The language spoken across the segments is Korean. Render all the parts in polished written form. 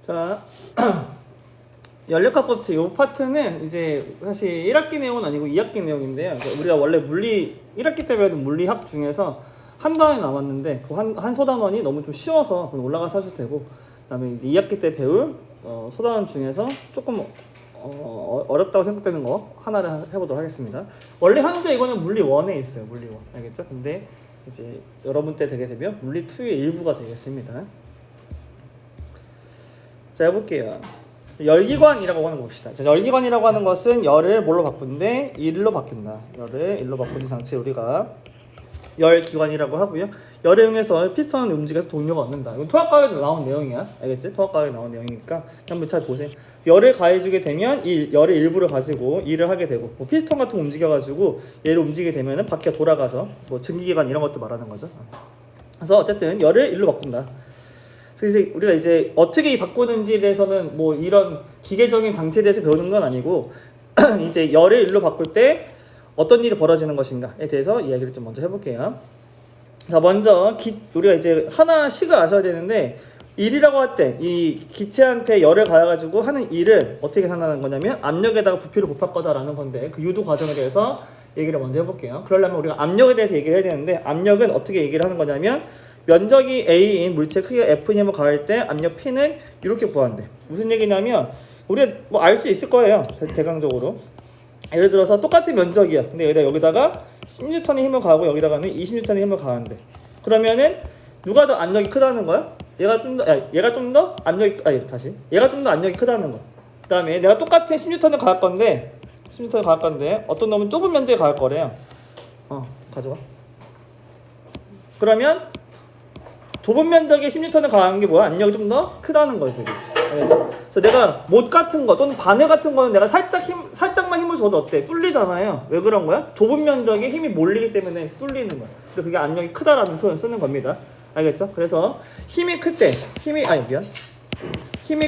자, 연력학법칙 이 파트는 이제 사실 1학기 내용은 아니고 2학기 내용인데요. 그러니까 우리가 원래 물리 1학기 때 배우던 물리학 중에서 한 단원이 남았는데 그 한 소단원이 너무 좀 쉬워서 그건 올라가서 하셔도 되고, 그다음에 이제 2학기 때 배울 소단원 중에서 조금 어렵다고 생각되는 거 하나를 해보도록 하겠습니다. 원래 현재 이거는 물리 1에 있어요. 물리 1. 알겠죠? 근데 이제 여러분 때 되게 되면 물리 2의 일부가 되겠습니다. 자, 해볼게요. 열기관이라고 하는 거 봅시다. 자, 열기관이라고 하는 것은 열을 뭘로 바꾼데? 일로 바뀐다. 열을 일로 바꾸는 장치를 우리가 열기관이라고 하고요. 열에 의해서 피스톤을 움직여서 동력을 얻는다. 이건 통합과학에 나온 내용이야. 알겠지? 통합과학에 나온 내용이니까 한번 잘 보세요. 열을 가해주게 되면 이 열의 일부를 가지고 일을 하게 되고, 뭐 피스톤 같은 거 움직여가지고 얘를 움직이게 되면은 바퀴가 돌아가서 뭐 증기기관 이런 것도 말하는 거죠. 그래서 어쨌든 열을 일로 바꾼다. 그래서 우리가 이제 어떻게 바꾸는지에 대해서는 뭐 이런 기계적인 장치에 대해서 배우는 건 아니고 이제 열을 일로 바꿀 때 어떤 일이 벌어지는 것인가에 대해서 이야기를 좀 먼저 해볼게요. 자, 먼저 우리가 이제 하나씩을 아셔야 되는데, 일이라고 할 때 이 기체한테 열을 가해가지고 하는 일은 어떻게 계산하는 거냐면 압력에다가 부피를 곱할 거다라는 건데, 그 유도 과정에 대해서 얘기를 먼저 해볼게요. 그러려면 우리가 압력에 대해서 얘기를 해야 되는데, 압력은 어떻게 얘기를 하는 거냐면 면적이 A인 물체 크기가 F인 힘을 가할 때 압력 P는 이렇게 구한대. 무슨 얘기냐면 우리가 뭐 알 수 있을 거예요. 대강적으로. 예를 들어서 똑같은 면적이야. 근데 여기다가 10N의 힘을 가하고 여기다가는 20N의 힘을 가하는데, 그러면은 누가 더 압력이 크다는 거야? 얘가 좀 더 압력이 얘가 좀 더 압력이 크다는 거. 그다음에 내가 똑같은 10N을 가할 건데 어떤 놈은 좁은 면적에 가할 거래요. 가져와. 그러면 좁은 면적에 10N을 가하는 게 뭐야? 압력이 좀 더 크다는 거지, 그래서 내가 못 같은 거 또는 바늘 같은 거는 내가 살짝만 힘을 줘도 어때? 뚫리잖아요. 왜 그런 거야? 좁은 면적에 힘이 몰리기 때문에 뚫리는 거야. 그래서 그게 압력이 크다라는 표현 쓰는 겁니다. 알겠죠? 그래서 힘이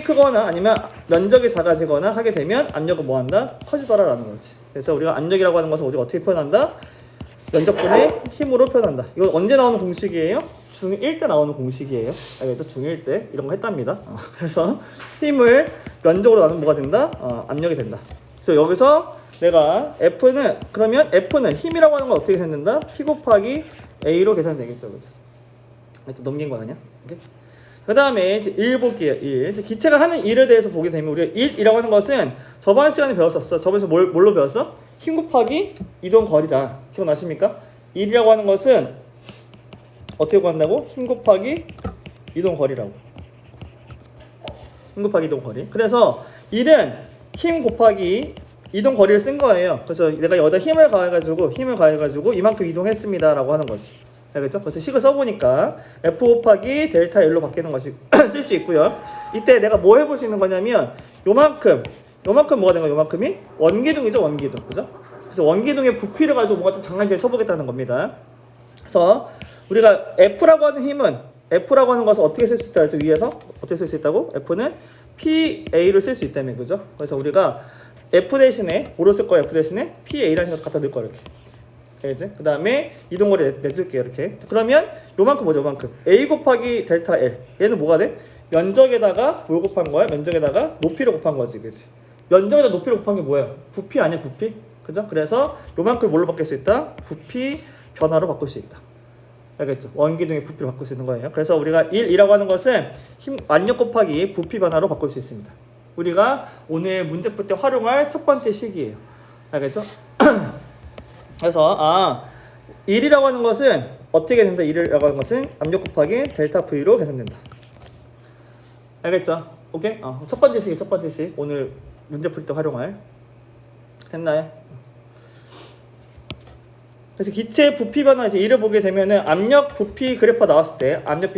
크거나 아니면 면적이 작아지거나 하게 되면 압력은 뭐 한다? 커지더라라는 거지. 그래서 우리가 압력이라고 하는 것을 우리가 어떻게 표현한다? 면적분의 힘으로 표현한다. 이건 언제 나오는 공식이에요? 중1 때 나오는 공식이에요. 알겠죠? 중1 때 이런 거 했답니다. 그래서 힘을 면적으로 나누면 뭐가 된다? 압력이 된다. 그래서 여기서 내가 그러면 F는 힘이라고 하는 건 어떻게 계산된다? P 곱하기 A로 계산되겠죠. 그래서 넘긴 거 아니야? 그 다음에 이제 1 볼게요. 1. 기체가 하는 일에 대해서 보게 되면 우리가 1이라고 하는 것은 저번 시간에 배웠었어. 저번에서 뭘로 배웠어? 힘 곱하기 이동 거리다. 기억나십니까? 1이라고 하는 것은 어떻게 구한다고? 힘 곱하기 이동 거리라고. 힘 곱하기 이동 거리. 그래서 1은 힘 곱하기 이동 거리를 쓴 거예요. 그래서 내가 여기다 힘을 가해가지고 이만큼 이동했습니다라고 하는 거지. 알겠죠? 그래서 식을 써보니까 F 곱하기 델타 L로 바뀌는 것이 쓸 수 있고요. 이때 내가 뭐 해볼 수 있는 거냐면 요만큼 뭐가 된 거야? 요만큼이 원기둥이죠, 원기둥. 그죠? 그래서 원기둥의 부피를 가지고 뭔가 좀 장난질 쳐보겠다는 겁니다. 그래서 우리가 F라고 하는 것을 어떻게 쓸 수 있다 했죠? 위에서 어떻게 쓸 수 있다고? F는 PA를 쓸 수 있다며, 그죠? 그래서 우리가 F 대신에 뭐로 쓸 거야? F 대신에 PA라는 식으로 갖다 넣을 거야, 이렇게. 알겠지? 그 다음에 이동거리 내둘게요, 이렇게. 그러면 요만큼 뭐죠? 요만큼 A 곱하기 델타 L. 얘는 뭐가 돼? 면적에다가 뭘 곱한 거야? 면적에다가 높이를 곱한 거지, 그치? 면적에다 높이를 곱한 게 뭐예요? 부피 아니야, 부피? 그죠? 그래서 요만큼 뭘로 바뀔 수 있다? 부피 변화로 바꿀 수 있다. 알겠죠? 원기둥의 부피로 바꿀 수 있는 거예요. 그래서 우리가 1이라고 하는 것은 압력 곱하기 부피 변화로 바꿀 수 있습니다. 우리가 오늘 문제 풀 때 활용할 첫 번째 식이에요. 알겠죠? 그래서 1이라고 하는 것은 어떻게 된다? 1이라고 하는 것은 압력 곱하기 델타 V로 계산된다. 알겠죠? 오케이? 첫 번째 식. 오늘 문제 풀 때 활용할. 됐나요? 그래서 기체 부피 변화 이제 이를 보게 되면은 압력 부피 그래프가 나왔을 때, 압력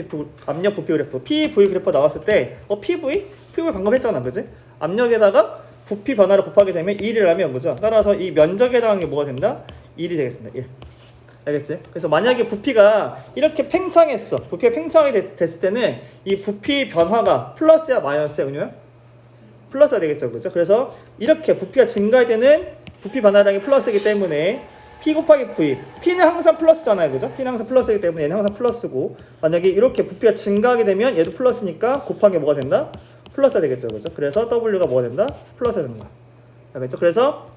부피 그래프, PV 그래프가 나왔을 때, PV 방금 했잖아, 그지? 압력에다가 부피 변화를 곱하게 되면 1이라면 뭐죠? 따라서 이 면적에 해당하는 게 뭐가 된다? 1이 되겠습니다. 1. 알겠지? 그래서 만약에 부피가 이렇게 팽창했어. 부피가 팽창이 됐을 때는 이 부피 변화가 플러스야 마이너스야, 그냥? 플러스가 되겠죠, 그죠? 그래서 이렇게 부피가 증가할 때는 부피 변화량이 플러스이기 때문에 P 곱하기 V. P는 항상 플러스잖아요, 그죠? P는 항상 플러스이기 때문에 얘는 항상 플러스고, 만약에 이렇게 부피가 증가하게 되면 얘도 플러스니까 곱한 게 뭐가 된다? 플러스가 되겠죠, 그죠? 그래서 W가 뭐가 된다? 플러스가 되는 거야. 알겠죠? 그래서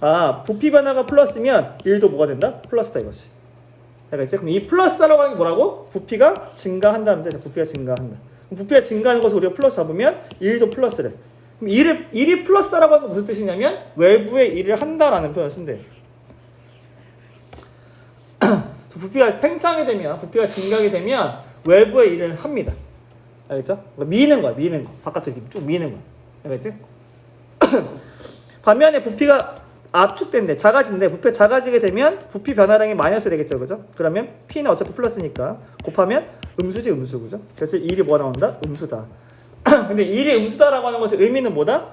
부피 변화가 플러스면 1도 뭐가 된다? 플러스다 이것이. 알겠죠? 그럼 이 플러스라고 하는 게 뭐라고? 부피가 증가한다는데, 부피가 증가한다. 부피가 증가하는 것을 우리가 플러스 잡으면 1도 플러스래. 그럼 1이 플러스다라고 하는 건 무슨 뜻이냐면 외부에 일을 한다라는 표현을 쓴대. 부피가 팽창하게 되면, 부피가 증가하게 되면 외부에 일을 합니다. 알겠죠? 그러니까 미는 거야, 미는 거. 바깥으로 이렇게 쭉 미는 거야. 알겠지? 반면에 부피가 압축된대, 작아진대. 부피가 작아지게 되면 부피 변화량이 마이너스 되겠죠, 그죠? 그러면 P는 어차피 플러스니까 곱하면 음수지, 음수, 그죠? 그래서 1이 뭐 나온다? 음수다. 근데 1이 음수다라고 하는 것의 의미는 뭐다?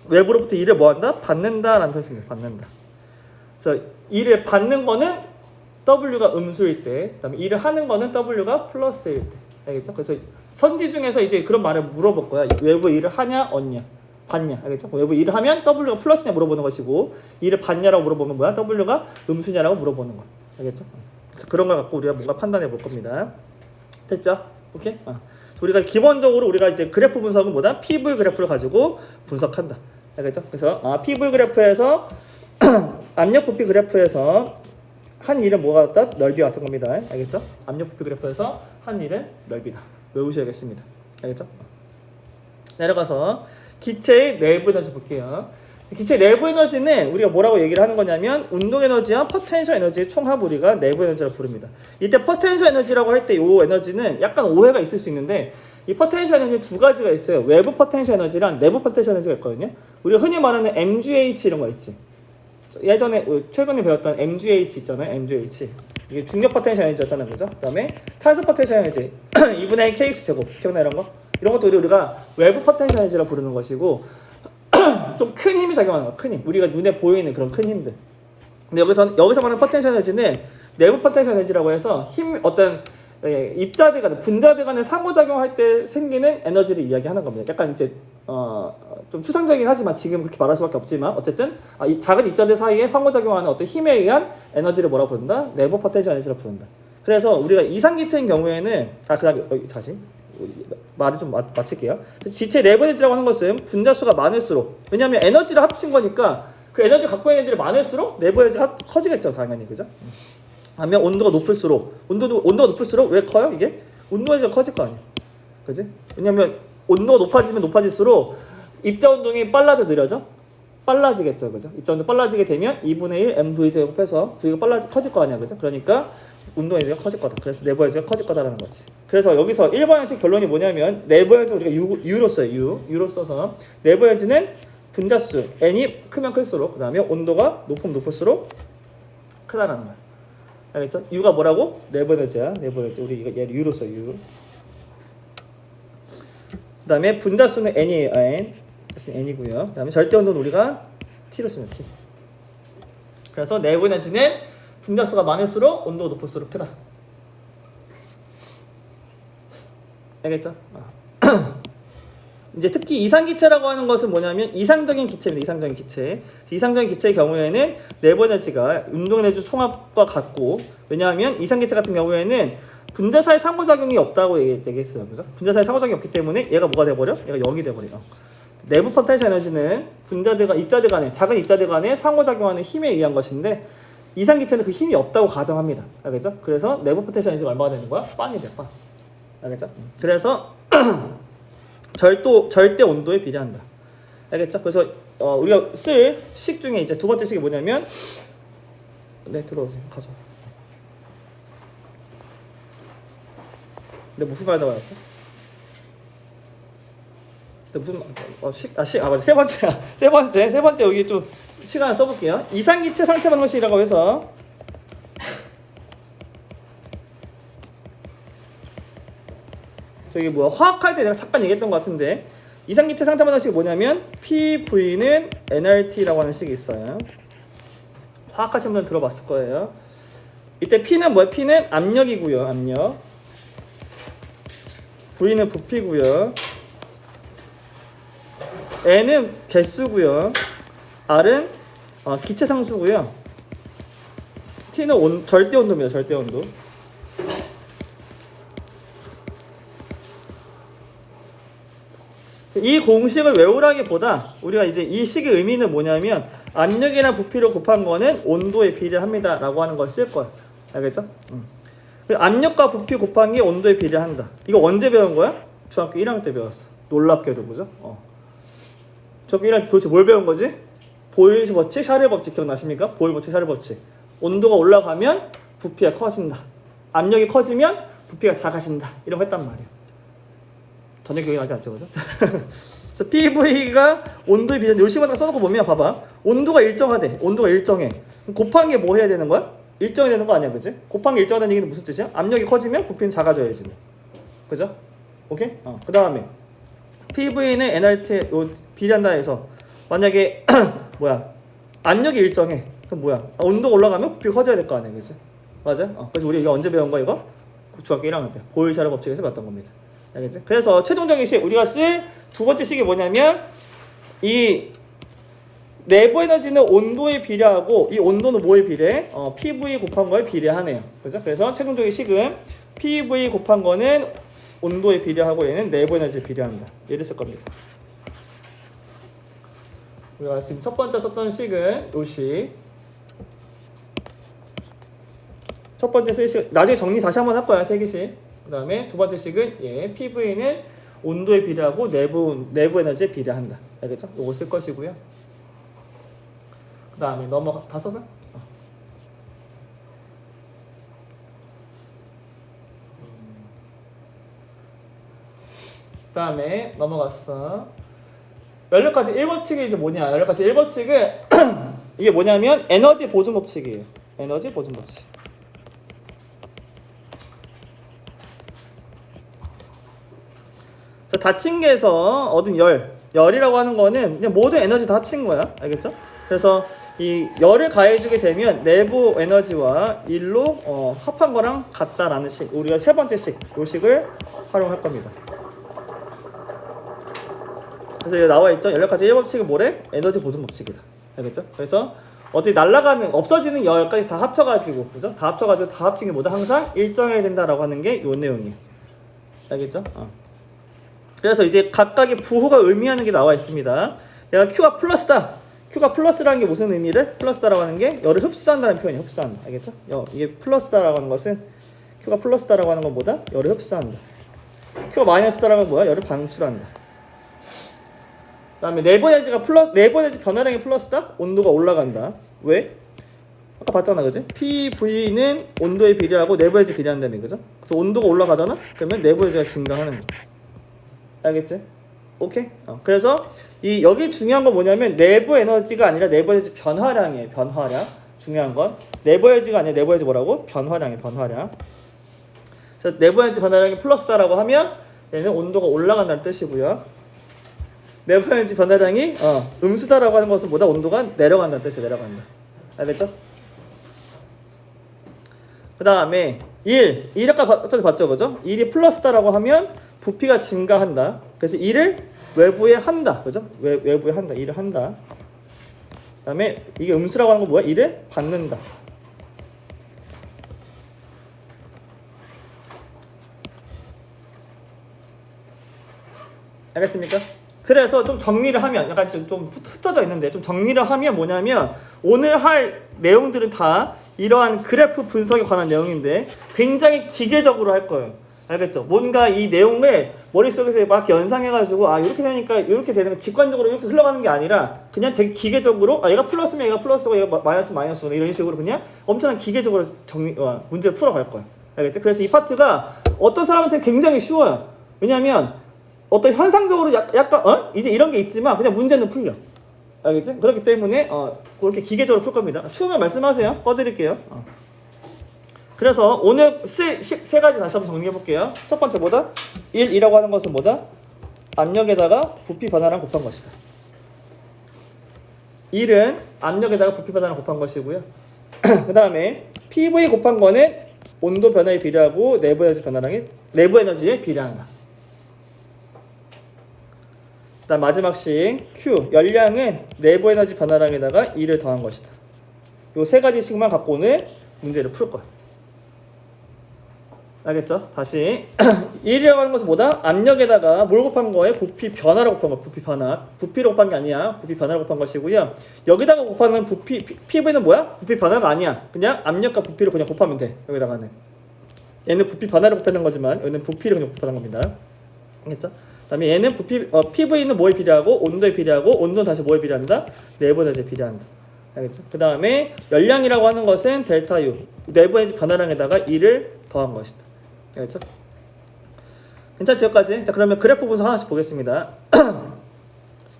외부로부터 1을 뭐 한다? 받는다라는 표현입니다. 받는다. 그래서 1을 받는 거는 W가 음수일 때, 그다음에 일을 하는 거는 W가 플러스일 때, 알겠죠? 그래서 선지 중에서 이제 그런 말을 물어볼 거야. 외부 일을 하냐, 얻냐, 받냐, 알겠죠? 외부 일을 하면 W가 플러스냐 물어보는 것이고, 일을 받냐라고 물어보면 뭐야? W가 음수냐라고 물어보는 거야, 알겠죠? 그래서 그런 걸 갖고 우리가 뭔가 판단해 볼 겁니다. 됐죠? 오케이? 우리가 기본적으로 우리가 이제 그래프 분석은 뭐다? PV 그래프를 가지고 분석한다, 알겠죠? 그래서 PV 그래프에서 압력 부피 그래프에서 한 일은 뭐가 같다? 넓이와 같은 겁니다. 알겠죠? 압력 부피 그래프에서 한 일은 넓이다. 외우셔야겠습니다. 알겠죠? 내려가서 기체의 내부 에너지 볼게요. 기체의 내부 에너지는 우리가 뭐라고 얘기를 하는 거냐면 운동 에너지와 포텐셜 에너지의 총합 우리가 내부 에너지라고 부릅니다. 이때 포텐셜 에너지라고 할 때 이 에너지는 약간 오해가 있을 수 있는데 이 포텐셜 에너지 두 가지가 있어요. 외부 포텐셜 에너지랑 내부 포텐셜 에너지가 있거든요. 우리가 흔히 말하는 MGH 이런 거 있지. 예전에 최근에 배웠던 MGH 있잖아요. MGH 이게 중력 포텐셜 에너지였잖아요, 그죠? 그다음에 탄소 포텐셜 에너지 2분의 1 KX 제곱 기억나 이런 거? 이런 것도 우리가 외부 포텐셜 에너지라고 부르는 것이고 좀 큰 힘이 작용하는 거야. 큰 힘. 우리가 눈에 보이는 그런 큰 힘들. 근데 여기서 말하는 포텐셜 에너지는 내부 포텐셜 에너지라고 해서 어떤 입자들 간에 분자들 간에 상호작용할 때 생기는 에너지를 이야기하는 겁니다. 약간 이제 좀 추상적이긴 하지만 지금 그렇게 말할 수밖에 없지만 어쨌든 이 작은 입자들 사이에 상호작용하는 어떤 힘에 의한 에너지를 뭐라고 부른다? 내부 포텐셜 에너지라고 부른다. 그래서 우리가 이상기체인 경우에는 그다음에 다시 말을 좀 마칠게요. 지체 내부 에너지라고 하는 것은 분자수가 많을수록, 왜냐하면 에너지를 합친 거니까 그 에너지 갖고 있는 에너지를 많을수록 내부 에너지가 커지겠죠, 당연히, 그죠? 반면 온도가 높을수록 온도가 높을수록 왜 커요? 이게 온도 에너지가 커질 거 아니야, 그지? 왜냐하면 온도가 높아지면 높아질수록 입자 운동이 빨라져 느려져? 빨라지겠죠, 그죠? 입자 운동 빨라지게 되면 2분의 1 mv 제곱해서 V가 커질 거 아니야, 그죠? 그러니까 운동 에너지가 커질 거다. 그래서 내부 에너지가 커질 거다라는 거지. 그래서 여기서 1번에서 결론이 뭐냐면 내부 에너지 우리가 U로 써요. U로 써서 내부 에너지는 분자수 N이 크면 클수록, 그 다음에 온도가 높으면 높을수록 크다라는 거야. 알겠죠? U가 뭐라고? 내부 에너지야. 내부 에너지. 우리 얘를 U로 써. U. 그 다음에 분자수는 N이에요. N이고요. 그 다음에 절대 온도는 우리가 T로 쓰면 T. 그래서 내부 에너지는 분자수가 많을수록 온도가 높을수록 크다. 알겠죠? 이제 특히 이상기체라고 하는 것은 뭐냐면 이상적인 기체입니다. 이상적인 기체. 이상적인 기체의 경우에는 내부 에너지가 운동 에너지 총합과 같고, 왜냐하면 이상기체 같은 경우에는 분자 사이 상호작용이 없다고 얘기했어요. 그죠? 분자 사이 상호작용이 없기 때문에 얘가 뭐가 돼버려? 얘가 0이 돼버려. 내부 포텐셜 에너지는 입자들 간에, 작은 입자들 간에 상호작용하는 힘에 의한 것인데 이상기체는 그 힘이 없다고 가정합니다. 알겠죠? 그래서 내부 포텐셜 에너지가 얼마가 되는 거야? 빵이 돼, 빵. 알겠죠? 그래서 절대 온도에 비례한다. 알겠죠? 그래서 우리가 쓸 식 중에 이제 두 번째 식이 뭐냐면, 네, 들어오세요. 가져. 근데 무슨 말 나왔어? 근데 무슨 맞아. 세 번째 여기 좀 시간을 써볼게요. 이상기체 상태 방정식이라고 해서 저기 화학할 때 내가 잠깐 얘기했던 것 같은데, 이상기체 상태 방정식이 뭐냐면 PV는 nRT라고 하는 식이 있어요. 화학하신 분들 들어봤을 거예요. 이때 P는 뭐야? P는 압력이고요. 압력. V는 부피고요. N은 개수고요. R은 기체 상수고요. T는 절대 온도입니다. 절대 온도. 이 공식을 외우라기보다 우리가 이제 이 식의 의미는 뭐냐면 압력이나 부피를 곱한 거는 온도에 비례합니다 라고 하는 걸 쓸 거야. 알겠죠? 압력과 부피 곱한 게 온도에 비례한다. 이거 언제 배운 거야? 중학교 1학년 때 배웠어. 놀랍게도 그죠? 중학교 1학년 때 도대체 뭘 배운 거지? 보일 법칙, 샤를 법칙 기억나십니까? 보일 법칙, 샤를 법칙. 온도가 올라가면 부피가 커진다. 압력이 커지면 부피가 작아진다. 이런 거 했단 말이야. 전혀 기억이 나지 않죠, 그죠? 그래서 PV가 온도에 비례한데 요 식으로 써놓고 보면 봐봐. 온도가 일정하대. 온도가 일정해. 곱한 게 뭐 해야 되는 거야? 일정이 되는 거 아니야, 그지? 곱한 게 일정하다는 얘기는 무슨 뜻이야? 압력이 커지면 부피는 작아져야지. 그죠? 오케이? 그 다음에 PV는 NRT에 비례한다 해서 만약에 뭐야? 압력이 일정해. 그럼 뭐야? 온도가 올라가면 부피가 커져야 될 거 아니야, 그지? 맞아? 그래서 우리 이거 언제 배운 거야, 이거? 중학교 1학년 때 보일-샤를 법칙에서 봤던 겁니다. 알겠지? 그래서 최종적인 식, 우리가 쓸 두 번째 식이 뭐냐면 이 내부 에너지는 온도에 비례하고 이 온도는 뭐에 비례해? PV 곱한 거에 비례하네요. 그죠? 그래서 최종적인 식은 PV 곱한 거는 온도에 비례하고 얘는 내부 에너지에 비례한다. 얘를 쓸 겁니다. 우리가 지금 첫 번째 썼던 식은 요 식. 첫 번째 쓸 식, 나중에 정리 다시 한번 할 거야, 세 개씩. 그 다음에 두 번째 식은 PV는 온도에 비례하고 내부 에너지에 비례한다. 알겠죠? 요거 쓸 것이고요. 그 다음에 다 썼어? 그 다음에 넘어갔어. 연료까지 1법칙이 이제 뭐냐? 연료까지 1법칙은 이게 뭐냐면 에너지 보존 법칙이에요. 에너지 보존 법칙. 자, 닫힌 게에서 얻은 열이라고 하는 거는 그냥 모든 에너지 다 합친 거야. 알겠죠? 그래서 이 열을 가해주게 되면 내부 에너지와 1로 합한 거랑 같다라는 식. 우리가 세 번째 식, 요 식을 활용할 겁니다. 그래서 여기 나와 있죠? 연료까지 1법칙은 뭐래? 에너지 보존 법칙이다. 알겠죠? 그래서 어떻게 날아가는, 없어지는 열까지 다 합쳐가지고, 그죠? 다 합쳐가지고 다 합친 게 뭐다? 항상 일정해야 된다라고 하는 게 요 내용이에요. 알겠죠? 그래서 이제 각각의 부호가 의미하는 게 나와 있습니다. 내가 Q가 플러스다. Q가 플러스라는 게 무슨 의미를? 플러스다라고 하는 게 열을 흡수한다는 표현이에요. 흡수한다. 알겠죠? 이게 플러스다라고 하는 것은 Q가 플러스다라고 하는 건 뭐다? 열을 흡수한다. Q가 마이너스다라는 건 뭐야? 열을 방출한다. 그 다음에 내부 에너지 변화량이 플러스다? 온도가 올라간다. 왜? 아까 봤잖아, 그지? PV는 온도에 비례하고 내부 에너지 비례한다는 거죠? 그래서 온도가 올라가잖아? 그러면 내부 에너지가 증가하는 거야. 알겠지? 오케이? 그래서 여기 중요한 건 뭐냐면 내부 에너지가 아니라 내부 에너지 변화량이에요. 변화량. 중요한 건 내부 에너지가 아니라 내부 에너지 뭐라고? 변화량이에요. 변화량. 그래서 내부 에너지 변화량이 플러스다라고 하면 얘는 온도가 올라간다는 뜻이고요. 내부 에너지 변화량이 음수다라고 하는 것은 뭐다? 온도가 내려간다는 뜻이에요. 내려간다. 알겠죠? 그 다음에 1 아까 봤죠, 그죠? 1이 플러스다라고 하면 부피가 증가한다. 그래서 1을 외부에 한다. 그죠? 외부에 한다. 1을 한다. 그 다음에 이게 음수라고 하는 건 뭐야? 1을 받는다. 알겠습니까? 그래서 좀 정리를 하면 약간 좀 흩어져 있는데 좀 정리를 하면 뭐냐면 오늘 할 내용들은 다 이러한 그래프 분석에 관한 내용인데 굉장히 기계적으로 할 거예요. 알겠죠? 뭔가 이 내용을 머릿속에서 막 연상해가지고 이렇게 되니까 이렇게 되는 거 직관적으로 이렇게 흘러가는 게 아니라 그냥 되게 기계적으로 얘가 플러스면 얘가 플러스고 얘가 마이너스고 이런 식으로 그냥 엄청난 기계적으로 문제를 풀어갈 거야. 알겠죠? 그래서 이 파트가 어떤 사람한테 굉장히 쉬워요. 왜냐하면 어떤 현상적으로 약간 이제 이런 게 있지만 그냥 문제는 풀려. 알겠지? 그렇기 때문에 그렇게 기계적으로 풀 겁니다. 추우면 말씀하세요. 꺼드릴게요. 그래서 오늘 세 가지 다시 한번 정리해 볼게요. 첫 번째 뭐다? 1이라고 하는 것은 뭐다? 압력에다가 부피 변화량 곱한 것이다. 1은 압력에다가 부피 변화량 곱한 것이고요. 그 다음에 PV 곱한 거는 온도 변화에 비례하고 내부 에너지에 비례한다. 그 다음 마지막 식 Q 열량은 내부 에너지 변화량에다가 2를 더한 것이다. 요 세 가지 식만 갖고 오늘 문제를 풀 거야. 알겠죠? 다시 1이라고 하는 것은 뭐다? 압력에다가 뭘 곱한 거예요? 부피 변화를 곱한 거. 부피 변화. 부피로 곱한 게 아니야. 부피 변화를 곱한 것이고요. 여기다가 곱하는 부피 PV는 뭐야? 부피 변화가 아니야. 그냥 압력과 부피를 그냥 곱하면 돼. 여기다가는. 얘는 부피 변화를 곱하는 거지만 여기는 부피를 그냥 곱하는 겁니다. 알겠죠? 그다음에 얘는 PV는 뭐에 비례하고 온도에 비례하고 온도는 다시 뭐에 비례한다? 내부 에너지에 비례한다. 알겠죠? 그 다음에 열량이라고 하는 것은 델타 U 내부 에너지 변화량에다가 2를 더한 것이다. 알겠죠? 괜찮죠? 여기까지? 자, 그러면 그래프 분석 하나씩 보겠습니다.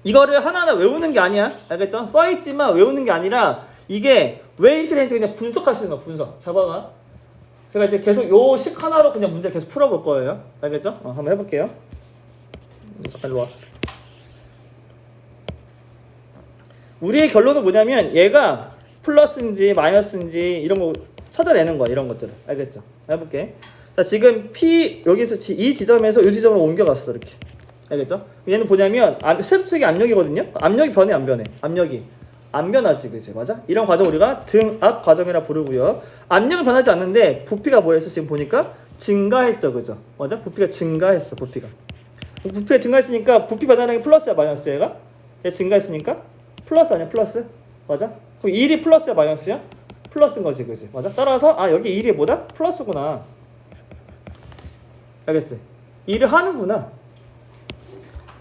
이거를 하나하나 외우는 게 아니야. 알겠죠? 써있지만 외우는 게 아니라 이게 왜 이렇게 되는지 그냥 분석할 수 있는 거야. 분석. 잡아봐. 제가 이제 계속 요 식 하나로 그냥 문제 계속 풀어볼 거예요. 알겠죠? 한번 해볼게요. 잠깐 일로 와. 우리의 결론은 뭐냐면 얘가 플러스인지 마이너스인지 이런 거 찾아내는 거야. 이런 것들을. 알겠죠? 해볼게. 자, 지금 P 여기서 이 지점에서 이 지점으로 옮겨갔어. 이렇게. 알겠죠? 얘는 뭐냐면 셀프측이 압력이거든요. 압력이 변해 안 변해? 압력이 안 변하지, 그치? 맞아? 이런 과정 우리가 등압 과정이라 부르고요. 압력은 변하지 않는데 부피가 뭐였어? 지금 보니까 증가했죠, 그죠? 맞아? 부피가 증가했어. 부피가 증가했으니까 부피 변화량이 플러스야 마이너스야? 얘가? 얘 증가했으니까 플러스 아니야? 플러스? 맞아? 그럼 1이 플러스야 마이너스야? 플러스인 거지, 그지? 맞아? 따라서 여기 1이 뭐다? 플러스구나. 알겠지? 1을 하는구나.